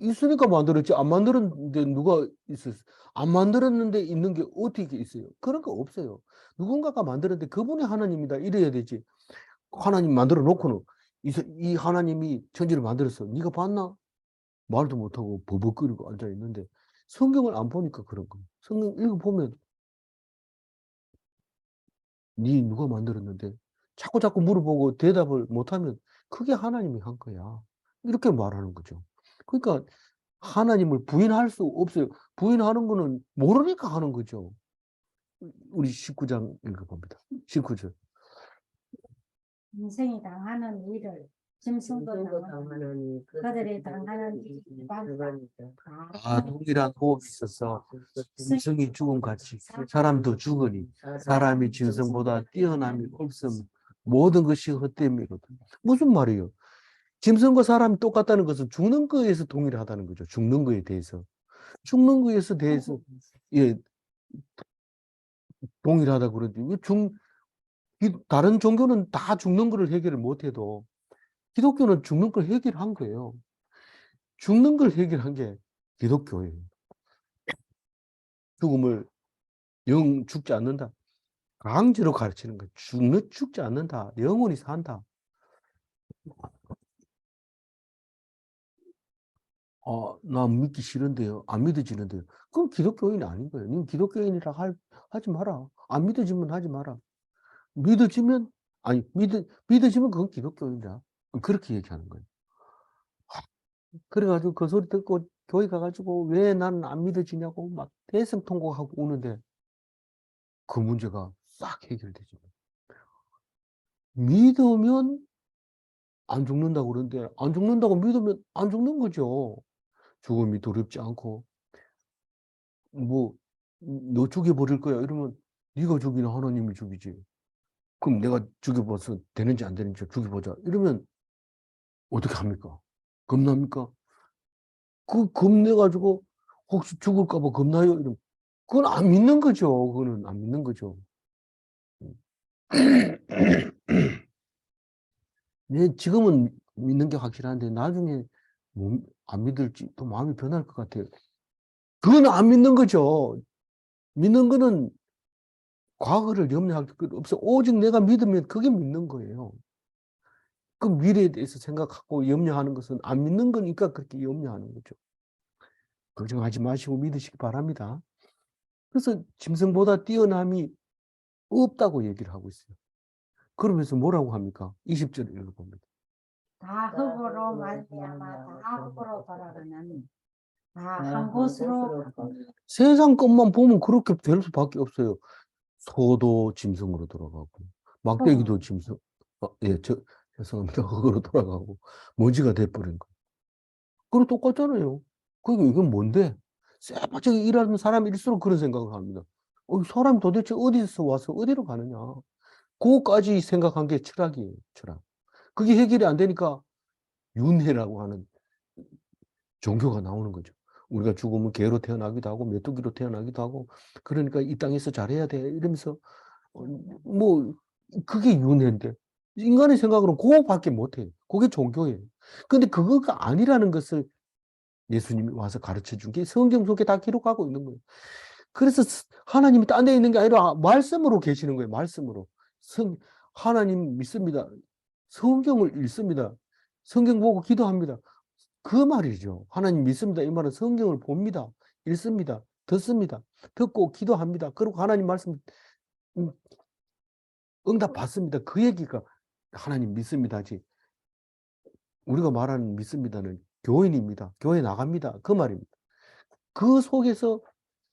있으니까 만들었지. 안 만들었는데 누가 있었어? 안 만들었는데 있는 게 어떻게 있어요? 그런 거 없어요. 누군가가 만들었는데 그분이 하나님이다 이래야 되지. 하나님 만들어 놓고는 이 하나님이 천지를 만들었어. 네가 봤나? 말도 못하고 버벅거리고 앉아 있는데 성경을 안 보니까 그런 거예요. 성경 읽어보면 네 누가 만들었는데 자꾸 물어보고 대답을 못하면 그게 하나님이 한 거야. 이렇게 말하는 거죠. 그러니까 하나님을 부인할 수 없어요. 부인하는 거는 모르니까 하는 거죠. 우리 19장 읽어봅니다. 19절. 인생이 당하는 일을 짐승도 당하니 그들이 당하는 일이 다 동일한 호흡이 있어서 짐승이 죽음같이 사람도 죽으니 사람이 짐승보다 뛰어남이 없음 모든 것이 헛됨이거든. 무슨 말이에요? 짐승과 사람이 똑같다는 것은 죽는 거에서 동일하다는 거죠. 죽는 거에 대해서. 죽는 거에서 대해서 예, 동일하다 그러지. 다른 종교는 다 죽는 거를 해결을 못 해도 기독교는 죽는 걸 해결한 거예요. 죽는 걸 해결한 게 기독교예요. 죽음을 영 죽지 않는다. 강제로 가르치는 거예요. 죽지 않는다. 영원히 산다. 나 믿기 싫은데요. 안 믿어지는데요. 그럼 기독교인이 아닌 거예요. 님 기독교인이라 하지 마라. 안 믿어지면 하지 마라. 믿어지면, 믿어지면 그건 기독교인이다. 그렇게 얘기하는 거예요. 그래가지고 그 소리 듣고 교회 가가지고 왜 나는 안 믿어지냐고 막 대성통곡하고 우는데 그 문제가 싹 해결되죠. 믿으면 안 죽는다고 그러는데 안 죽는다고 믿으면 안 죽는 거죠. 죽음이 두렵지 않고 뭐 너 죽여버릴 거야 이러면 네가 죽이나 하나님이 죽이지. 그럼 내가 죽여봐서 되는지 안 되는지 죽여보자 이러면 어떻게 합니까? 겁납니까? 겁내가지고 혹시 죽을까 봐 겁나요? 이러면 그건 안 믿는 거죠. 그거는 안 믿는 거죠. 네, 지금은 믿는 게 확실한데 나중에 안 믿을지 또 마음이 변할 것 같아요. 그건 안 믿는 거죠. 믿는 거는 과거를 염려할 것 없어. 오직 내가 믿으면 그게 믿는 거예요. 그 미래에 대해서 생각하고 염려하는 것은 안 믿는 거니까 그렇게 염려하는 거죠. 걱정하지 마시고 믿으시기 바랍니다. 그래서 짐승보다 뛰어남이 없다고 얘기를 하고 있어요. 그러면서 뭐라고 합니까? 20절 읽어봅니다. 다 흙으로 말미암아 다 흙으로 돌아가는 다 한 곳으로 세상 것만 보면 그렇게 될 수밖에 없어요. 소도 짐승으로 돌아가고 막대기도 짐승, 죄송합니다. 흙으로 돌아가고 먼지가 돼버린 거. 그거 똑같잖아요. 그러니까 이건 뭔데? 쎄바짝이 일하는 사람일수록 그런 생각을 합니다. 사람이 도대체 어디서 와서 어디로 가느냐? 그거까지 생각한 게 철학이에요, 철학. 그게 해결이 안 되니까 윤회라고 하는 종교가 나오는 거죠. 우리가 죽으면 개로 태어나기도 하고 메뚜기로 태어나기도 하고 그러니까 이 땅에서 잘해야 돼 이러면서 뭐 그게 윤회인데 인간의 생각으로는 그거밖에 못해요. 그게 종교예요. 근데 그거가 아니라는 것을 예수님이 와서 가르쳐 준 게 성경 속에 다 기록하고 있는 거예요. 그래서 하나님이 딴 데 있는 게 아니라 말씀으로 계시는 거예요. 말씀으로. 하나님 믿습니다. 성경을 읽습니다. 성경 보고 기도합니다. 그 말이죠. 하나님 믿습니다. 이 말은 성경을 봅니다. 읽습니다. 듣습니다. 듣고 기도합니다. 그리고 하나님 말씀 응답 받습니다. 그 얘기가 하나님 믿습니다지. 우리가 말하는 믿습니다는 교인입니다. 교회 나갑니다. 그 말입니다. 그 속에서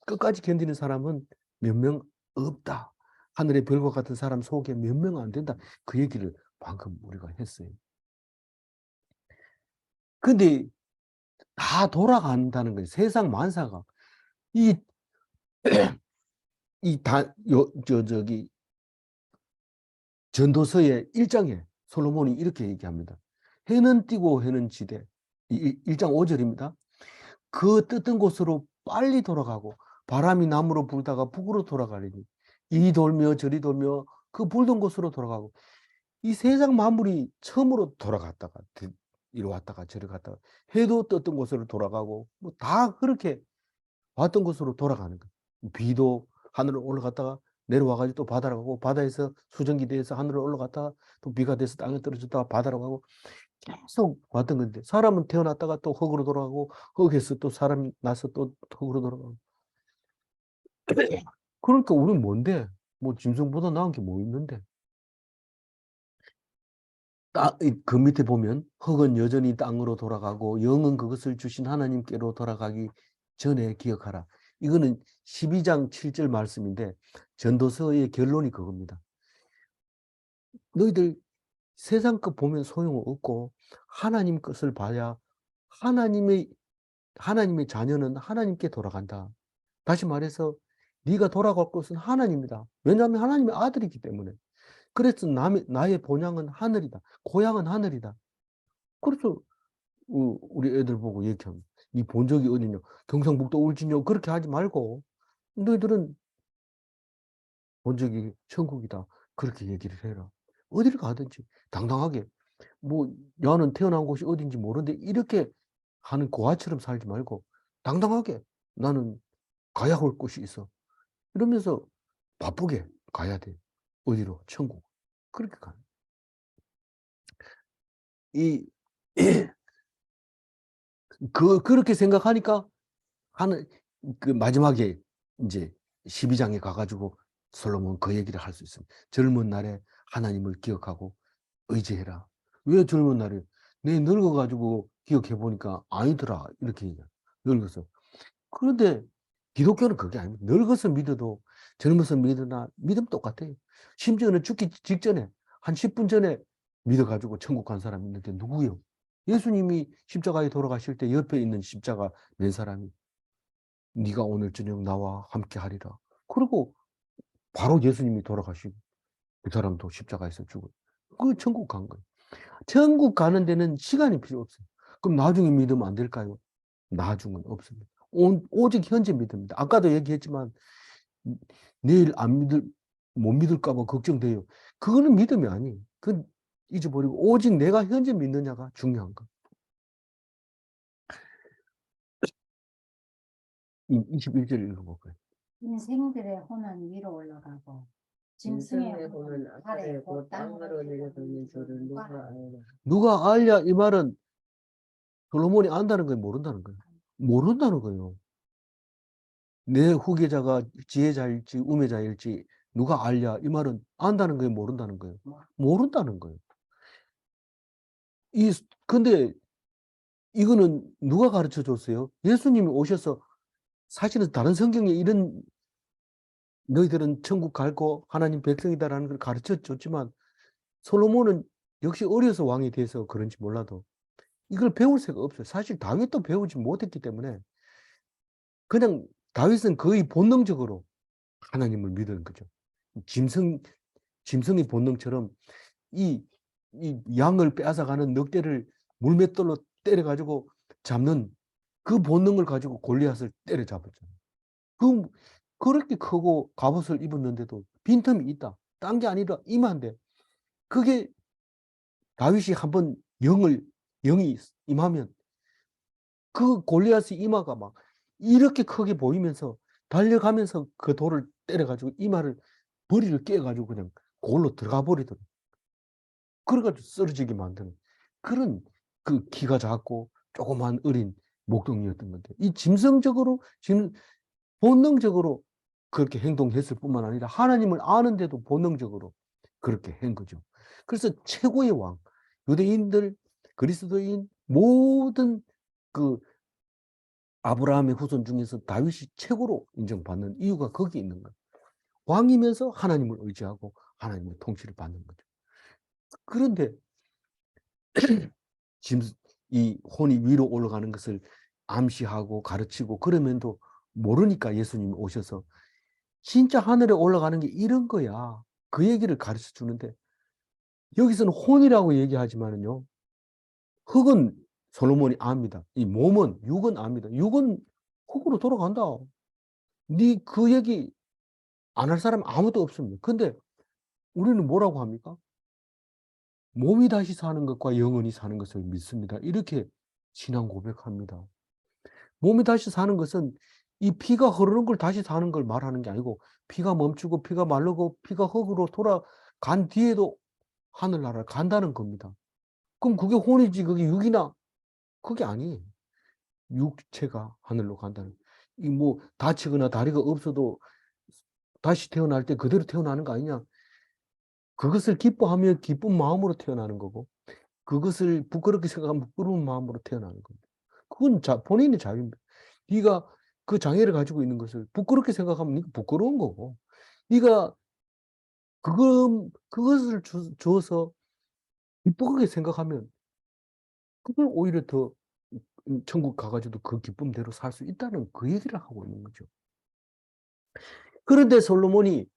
끝까지 견디는 사람은 몇 명 없다. 하늘의 별과 같은 사람 속에 몇 명 안 된다. 그 얘기를 방금 우리가 했어요. 근데 다 돌아간다는 거예요. 세상 만사가. 이, 저기, 전도서의 1장에 솔로몬이 이렇게 얘기합니다. 해는 띄고 해는 지되. 1장 5절입니다. 그 뜨던 곳으로 빨리 돌아가고 바람이 남으로 불다가 북으로 돌아가리니 이 돌며 저리 돌며 그 불던 곳으로 돌아가고 이 세상 만물이 처음으로 돌아갔다가 이리 왔다가 저리 갔다가 해도 떴던 곳으로 돌아가고 뭐 다 그렇게 왔던 곳으로 돌아가는 거예요. 비도 하늘로 올라갔다가 내려와가지고 또 바다로 가고 바다에서 수증기 돼서 하늘로 올라갔다가 또 비가 돼서 땅에 떨어졌다가 바다로 가고 계속 왔던 건데 사람은 태어났다가 또 흙으로 돌아가고 흙에서 또 사람이 나서 또 흙으로 돌아가고 그러니까 우리는 뭔데? 뭐 짐승보다 나은 게 뭐 있는데? 그 밑에 보면 흙은 여전히 땅으로 돌아가고 영은 그것을 주신 하나님께로 돌아가기 전에 기억하라. 이거는 12장 7절 말씀인데 전도서의 결론이 그겁니다. 너희들 세상 것 보면 소용없고 하나님 것을 봐야 하나님의 자녀는 하나님께 돌아간다. 다시 말해서 네가 돌아갈 곳은 하나님이다. 왜냐하면 하나님의 아들이기 때문에. 그래서 나의 본향은 하늘이다. 고향은 하늘이다. 그래서 우리 애들 보고 얘기합니다. 네 본적이 어디냐? 경상북도 울진요. 그렇게 하지 말고 너희들은 본적이 천국이다. 그렇게 얘기를 해라. 어디를 가든지 당당하게 뭐 나는 태어난 곳이 어딘지 모르는데 이렇게 하는 고아처럼 살지 말고 당당하게 나는 가야 할 곳이 있어. 이러면서 바쁘게 가야 돼. 어디로? 천국. 그렇게 가요. 이, 그렇게 생각하니까 하는, 그 마지막에 이제 12장에 가가지고 솔로몬 그 얘기를 할 수 있습니다. 젊은 날에 하나님을 기억하고 의지해라. 왜 젊은 날에? 내 늙어가지고 기억해보니까 아니더라. 이렇게 얘기해요. 늙어서. 그런데 기독교는 그게 아닙니다. 늙어서 믿어도 젊어서 믿으나 믿음 똑같아요. 심지어는 죽기 직전에 한 10분 전에 믿어가지고 천국 간 사람이 있는데 누구요? 예수님이 십자가에 돌아가실 때 옆에 있는 십자가 맨 사람이 네가 오늘 저녁 나와 함께 하리라. 그리고 바로 예수님이 돌아가시고 그 사람도 십자가에서 죽어요. 그 천국 간 거예요. 천국 가는 데는 시간이 필요 없어요. 그럼 나중에 믿으면 안 될까요? 나중은 없습니다. 오직 현재 믿습니다. 아까도 얘기했지만 내일 못 믿을까 봐 걱정돼요. 그거는 믿음이 아니에요. 그건 잊어버리고 오직 내가 현재 믿느냐가 중요한 거. 21절 읽어볼까요? 인생들의 혼은 위로 올라가고 짐승의 혼은 아래 곧 땅으로 내려가는 줄을 누가 알라. 누가 알랴 이 말은 솔로몬이 안다는 거예요, 모른다는 거예요? 모른다는 거예요. 내 후계자가 지혜자일지 우매자일지 누가 알랴 이 말은 안다는 거예요, 모른다는 거예요? 모른다는 거예요. 근데 이거는 누가 가르쳐 줬어요? 예수님이 오셔서 사실은 다른 성경에 이런 너희들은 천국 갈고 하나님 백성이다라는 걸 가르쳐 줬지만 솔로몬은 역시 어려서 왕이 돼서 그런지 몰라도 이걸 배울 새가 없어요. 사실 다윗도 배우지 못했기 때문에 그냥 다윗은 거의 본능적으로 하나님을 믿는 거죠. 짐승의 본능처럼 이 이 양을 빼앗아가는 늑대를 물맷돌로 때려가지고 잡는 그 본능을 가지고 골리앗을 때려잡았잖아요. 그렇게 크고 갑옷을 입었는데도 빈틈이 있다. 딴 게 아니라 임한데 그게 다윗이 한번 영이 임하면 그 골리앗의 이마가 막 이렇게 크게 보이면서 달려가면서 그 돌을 때려가지고 이마를 머리를 깨가지고 그냥 골로 들어가 버리더라고요. 그래가지고 쓰러지게 만드는 그런 그 키가 작고 조그만 어린 목동이었던 건데 이 짐승적으로 지금 본능적으로 그렇게 행동했을 뿐만 아니라 하나님을 아는데도 본능적으로 그렇게 한 거죠. 그래서 최고의 왕, 유대인들, 그리스도인 모든 그 아브라함의 후손 중에서 다윗이 최고로 인정받는 이유가 거기에 있는 거예요. 왕이면서 하나님을 의지하고 하나님의 통치를 받는 거죠. 그런데 지금 이 혼이 위로 올라가는 것을 암시하고 가르치고 그러면도 모르니까 예수님이 오셔서 진짜 하늘에 올라가는 게 이런 거야. 그 얘기를 가르쳐 주는데 여기서는 혼이라고 얘기하지만은요. 흙은 솔로몬이 압니다. 이 몸은 육은 압니다. 육은 흙으로 돌아간다. 네 그 얘기 안 할 사람 아무도 없습니다. 근데 우리는 뭐라고 합니까? 몸이 다시 사는 것과 영혼이 사는 것을 믿습니다. 이렇게 신앙 고백합니다. 몸이 다시 사는 것은 이 피가 흐르는 걸 다시 사는 걸 말하는 게 아니고 피가 멈추고 피가 마르고 피가 흙으로 돌아간 뒤에도 하늘나라를 간다는 겁니다. 그럼 그게 혼이지 그게 육이나 그게 아니에요. 육체가 하늘로 간다는 이 뭐 다치거나 다리가 없어도 다시 태어날 때 그대로 태어나는 거 아니냐? 그것을 기뻐하며 기쁜 마음으로 태어나는 거고 그것을 부끄럽게 생각하면 부끄러운 마음으로 태어나는 겁니다. 그건 본인의 자유입니다. 네가 그 장애를 가지고 있는 것을 부끄럽게 생각하면 네가 부끄러운 거고 네가 그것을 주어서 기쁘게 생각하면 그걸 오히려 더 천국 가가지고도 그 기쁨대로 살 수 있다는 그 얘기를 하고 있는 거죠. 그런데 솔로몬이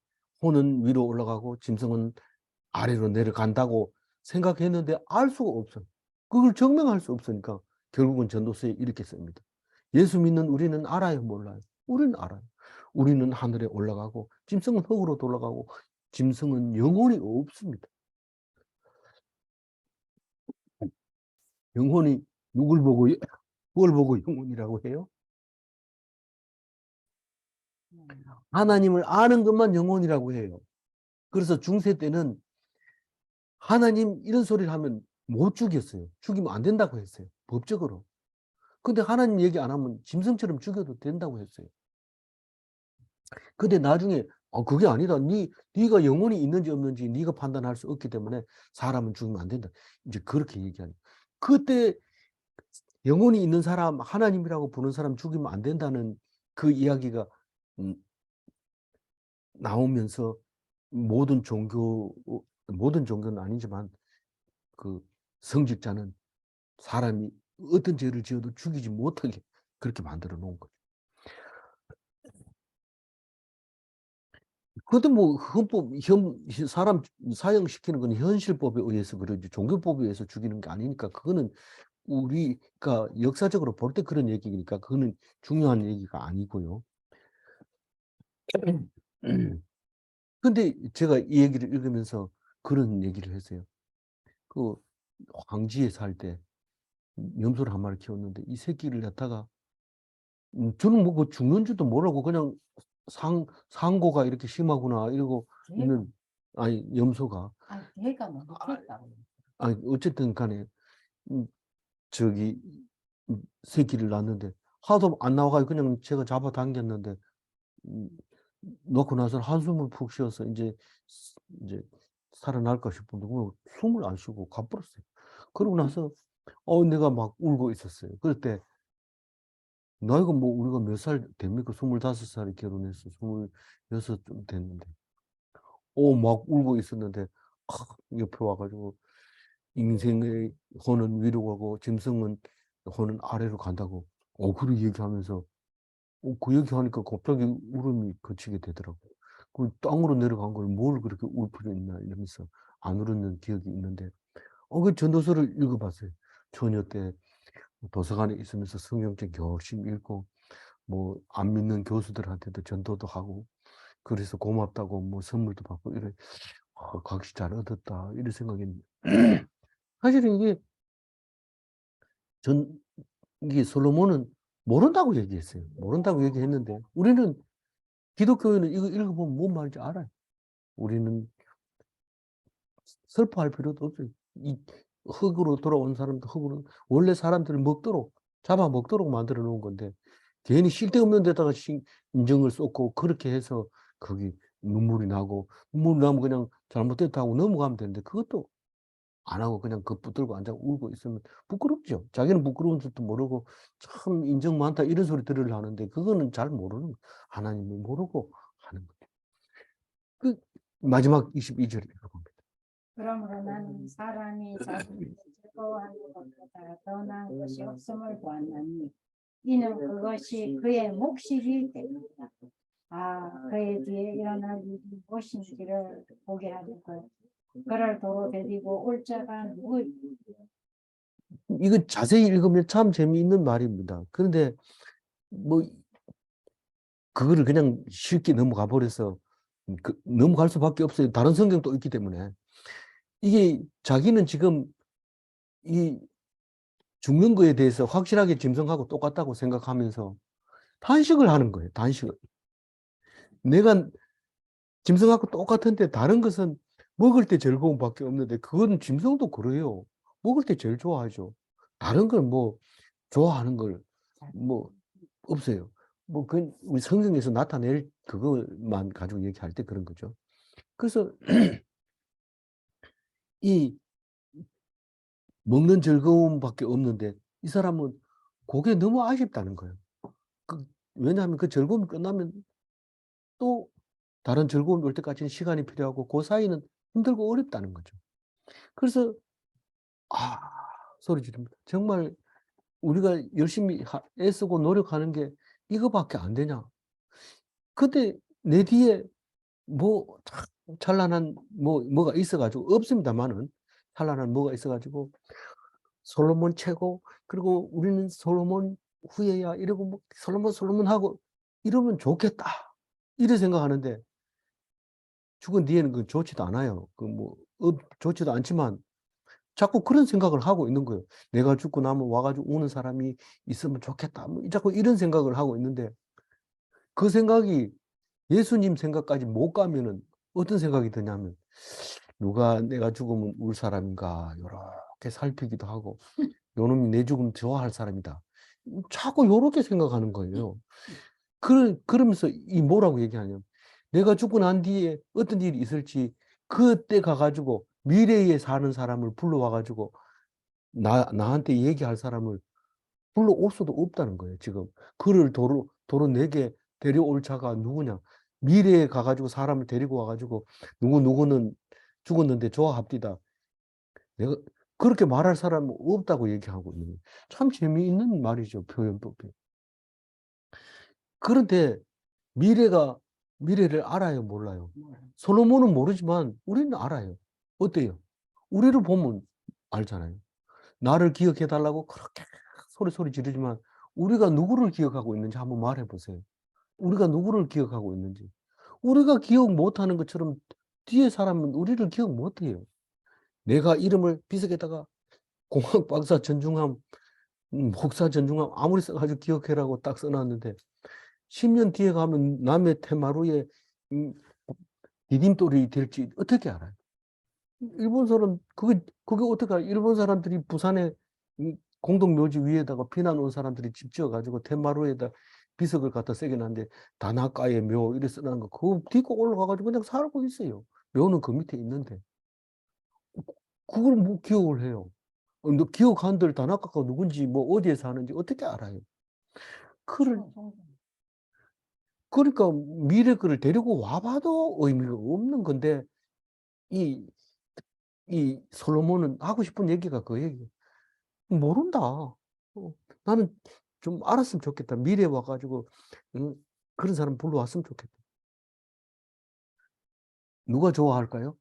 혼은 위로 올라가고 짐승은 아래로 내려간다고 생각했는데 알 수가 없어요. 그걸 증명할 수 없으니까 결국은 전도서에 이렇게 씁니다. 예수 믿는 우리는 알아요, 몰라요? 우리는 알아요. 우리는 하늘에 올라가고 짐승은 흙으로 돌아가고 짐승은 영혼이 없습니다. 영혼이 누굴 보고 영혼이라고 해요? 하나님을 아는 것만 영혼이라고 해요. 그래서 중세 때는 하나님 이런 소리를 하면 못 죽였어요. 죽이면 안 된다고 했어요. 법적으로. 근데 하나님 얘기 안 하면 짐승처럼 죽여도 된다고 했어요. 근데 나중에 그게 아니다. 네가 영혼이 있는지 없는지 네가 판단할 수 없기 때문에 사람은 죽이면 안 된다. 이제 그렇게 얘기하는. 그때 영혼이 있는 사람, 하나님이라고 부르는 사람 죽이면 안 된다는 그 이야기가 음, 나오면서 모든 종교는 아니지만 그 성직자는 사람이 어떤 죄를 지어도 죽이지 못하게 그렇게 만들어 놓은 거죠. 그것도 뭐 헌법, 사람 사형시키는 건 현실법에 의해서 그러지 종교법에 의해서 죽이는 게 아니니까 그거는 우리가 역사적으로 볼 때 그런 얘기니까 그거는 중요한 얘기가 아니고요. 근데 제가 이 얘기를 읽으면서 그런 얘기를 했어요. 그 황지에 살 때 염소를 한 마리 키웠는데 이 새끼를 갖다가 저는 뭐 그 죽는 줄도 모르고 그냥 상고가 이렇게 심하구나 이러고 있는 아니 염소가 걔가 너무 귀엽다. 아니 어쨌든 간에 음, 저기 새끼를 낳는데 하도 안 나와가지고 그냥 제가 잡아당겼는데 음, 놓고 나서 한숨을 푹 쉬어서 이제 살아날까 싶은데 그 숨을 안 쉬고 가버렸어요. 그러고 나서 내가 막 울고 있었어요. 그럴 때 나이가 뭐 우리가 몇 살 됩니까? 25살에 결혼해서 26 좀 됐는데 막 울고 있었는데 옆에 와 가지고 "인생의 혼은 위로 가고 짐승은 혼은 아래로 간다."고 그렇게 얘기하면서 그 얘기하니까 갑자기 울음이 그치게 되더라고요. 그 땅으로 내려간 걸 뭘 그렇게 울부짖나 이러면서 안 울었는 기억이 있는데 그 전도서를 읽어봤어요. 처녀 때 도서관에 있으면서 성경책 열심히 읽고, 뭐, 안 믿는 교수들한테도 전도도 하고, 그래서 고맙다고 뭐 선물도 받고, 이래, 각시 잘 얻었다. 이런 생각했는데. 사실은 전, 이게 솔로몬은 모른다고 얘기했어요. 모른다고 얘기했는데, 우리는 기독교인은 이거 읽어보면 뭔 말인지 알아요. 우리는 슬퍼할 필요도 없어요. 이 흙으로 돌아온 사람도 흙으로, 원래 사람들을 먹도록, 잡아먹도록 만들어 놓은 건데, 괜히 쓸데없는 데다가 인정을 쏟고, 그렇게 해서 거기 눈물이 나고, 눈물 나면 그냥 잘못됐다고 넘어가면 되는데, 그것도 안 하고 그냥 그 붙들고 앉아 울고 있으면 부끄럽죠. 자기는 부끄러운 줄도 모르고, 참 인정 많다 이런 소리 들으려 하는데, 그거는 잘 모르는, 하나님이 모르고 하는 거예요. 그 마지막 22절에 읽어봅니다. 그러므로 나는 사람이 자신을 즐거워하는 것보다 더 나은 것이 없음을 보았나니 이는 그것이 그의 몫이기 때문이다. 그의 뒤에 일어날 일이 무엇인지를 보게 하려고 그를 도로 데리고 올 자가 누구이냐. 이거 자세히 읽으면 참 재미있는 말입니다. 그런데 뭐 그거를 그냥 쉽게 넘어가 버려서 넘어갈 수밖에 없어요. 다른 성경도 있기 때문에. 이게 자기는 지금 이 죽는 거에 대해서 확실하게 짐승하고 똑같다고 생각하면서 단식을 하는 거예요. 단식을. 내가 짐승하고 똑같은데 다른 것은 먹을 때 즐거움밖에 없는데 그건 짐승도 그래요. 먹을 때 제일 좋아하죠. 다른 걸 뭐 좋아하는 걸 뭐 없어요. 뭐 그 우리 성경에서 나타낼 그것만 가지고 얘기할 때 그런 거죠. 그래서 이 먹는 즐거움밖에 없는데 이 사람은 그게 너무 아쉽다는 거예요. 왜냐하면 그 즐거움이 끝나면 또 다른 즐거움이 올 때까지는 시간이 필요하고 그 사이는 힘들고 어렵다는 거죠. 그래서 아 소리 지릅니다. 정말 우리가 열심히 애쓰고 노력하는 게 이거밖에 안 되냐. 근데 내 뒤에 뭐 찬란한 뭐가 있어 가지고 없습니다만은 찬란한 뭐가 있어 가지고 솔로몬 최고 그리고 우리는 솔로몬 후예야 이러고 뭐 솔로몬 하고 이러면 좋겠다. 이래 생각하는데 죽은 뒤에는 그 좋지도 않아요. 좋지도 않지만 자꾸 그런 생각을 하고 있는 거예요. 내가 죽고 나면 와가지고 우는 사람이 있으면 좋겠다. 뭐 자꾸 이런 생각을 하고 있는데 그 생각이 예수님 생각까지 못 가면은 어떤 생각이 드냐면 누가 내가 죽으면 울 사람인가 요렇게 살피기도 하고 요놈이 내 죽으면 좋아할 사람이다. 자꾸 요렇게 생각하는 거예요. 그러면서 이 뭐라고 얘기하냐면 내가 죽고 난 뒤에 어떤 일이 있을지 그때 가가지고 미래에 사는 사람을 불러와가지고 나한테 얘기할 사람을 불러올 수도 없다는 거예요, 지금. 그를 도로 내게 데려올 자가 누구냐. 미래에 가가지고 사람을 데리고 와가지고 누구는 죽었는데 좋아합디다. 내가 그렇게 말할 사람은 없다고 얘기하고 있는 거예요. 참 재미있는 말이죠, 표현법이. 그런데 미래를 알아요, 몰라요? 솔로몬은 모르지만 우리는 알아요. 어때요? 우리를 보면 알잖아요. 나를 기억해 달라고 그렇게 소리 지르지만 우리가 누구를 기억하고 있는지 한번 말해 보세요. 우리가 누구를 기억하고 있는지. 우리가 기억 못하는 것처럼 뒤에 사람은 우리를 기억 못해요. 내가 이름을 비석에다가 공학 박사 전중함, 목사 전중함 아무리 써가지고 기억해라고 딱 써놨는데 10년 뒤에 가면 남의 테마루에 디딤돌이 될지 어떻게 알아요? 일본 사람, 그게 어떻게 알아요? 일본 사람들이 부산에 공동묘지 위에다가 피난 온 사람들이 집 지어가지고 텐마루에다 비석을 갖다 새겨놨는데 다나카의 묘 이래 써놓은 거 그거 딛고 올라가가지고 그냥 살고 있어요. 묘는 그 밑에 있는데 그걸 뭐 기억을 해요. 너 기억한들 다나카가 누군지 뭐 어디에 사는지 어떻게 알아요? 그를 그러니까 미래 거를 데리고 와봐도 의미가 없는 건데 이 솔로몬은 하고 싶은 얘기가 그 얘기예요. 모른다. 나는 좀 알았으면 좋겠다. 미래에 와가지고 응? 그런 사람 불러왔으면 좋겠다. 누가 좋아할까요?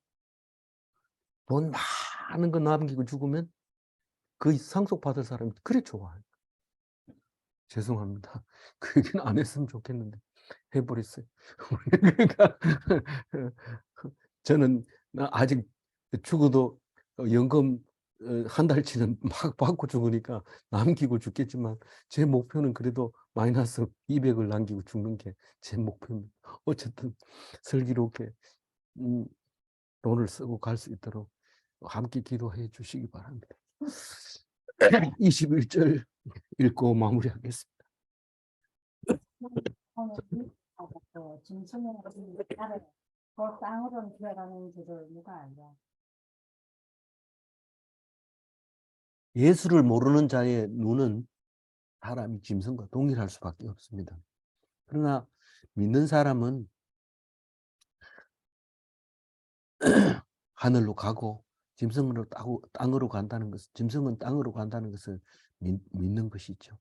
돈 많은 거 남기고 죽으면 그 상속받을 사람이 그래 좋아요. 죄송합니다. 그 얘기는 안 했으면 좋겠는데 해버렸어요. 그러니까 저는 아직 죽어도 연금 한 달치는 막 받고 죽으니까 남기고 죽겠지만 제 목표는 그래도 마이너스 200을 남기고 죽는 게 제 목표입니다. 어쨌든 슬기롭게 돈을 쓰고 갈 수 있도록 함께 기도해 주시기 바랍니다. 21절 읽고 마무리하겠습니다. 오늘 또 짐승을 따라 그 땅으로 들어가는 줄을 누가 알려? 예수를 모르는 자의 눈은 사람이 짐승과 동일할 수밖에 없습니다. 그러나 믿는 사람은 하늘로 가고 짐승으로 땅으로 간다는 것을, 짐승은 땅으로 간다는 것을 믿는 것이죠.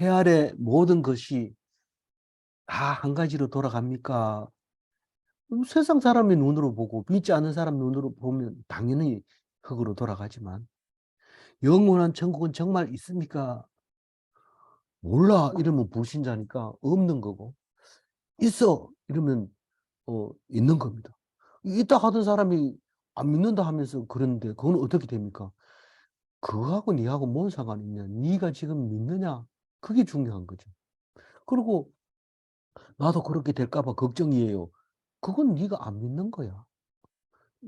해 아래 모든 것이 다 한 가지로 돌아갑니까? 세상 사람의 눈으로 보고 믿지 않는 사람 눈으로 보면 당연히 흙으로 돌아가지만 영원한 천국은 정말 있습니까? 몰라 이러면 불신자니까 없는 거고, 있어 이러면 있는 겁니다. 있다 하던 사람이 안 믿는다 하면서 그러는데 그건 어떻게 됩니까? 그거하고 니하고 뭔 상관이 있냐? 네가 지금 믿느냐? 그게 중요한 거죠. 그리고 나도 그렇게 될까 봐 걱정이에요. 그건 네가 안 믿는 거야.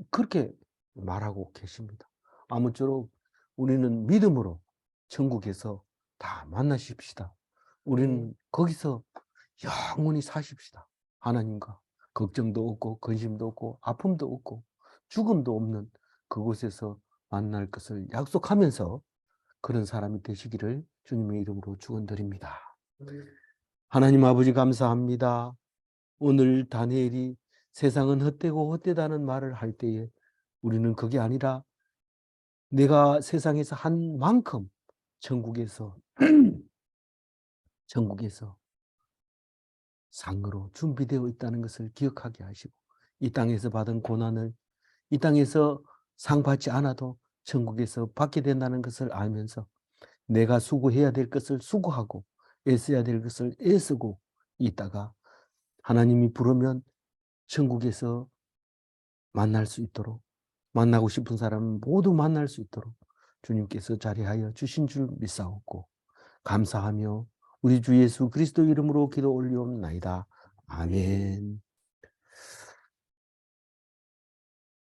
그렇게 말하고 계십니다. 아무쪼록 우리는 믿음으로 천국에서 다 만나십시다. 우리는 거기서 영원히 사십시다. 하나님과 걱정도 없고 근심도 없고 아픔도 없고 죽음도 없는 그곳에서 만날 것을 약속하면서 그런 사람이 되시기를 주님의 이름으로 축원드립니다. 하나님 아버지 감사합니다. 오늘 다니엘이 세상은 헛되고 헛되다는 말을 할 때에 우리는 그게 아니라 내가 세상에서 한 만큼 천국에서 천국에서 상으로 준비되어 있다는 것을 기억하게 하시고 이 땅에서 받은 고난을 이 땅에서 상 받지 않아도 천국에서 받게 된다는 것을 알면서 내가 수고해야 될 것을 수고하고 애써야 될 것을 애쓰고 있다가 하나님이 부르면 천국에서 만날 수 있도록, 만나고 싶은 사람 모두 만날 수 있도록 주님께서 자리하여 주신 줄 믿사옵고 감사하며 우리 주 예수 그리스도 이름으로 기도 올리옵나이다. 아멘.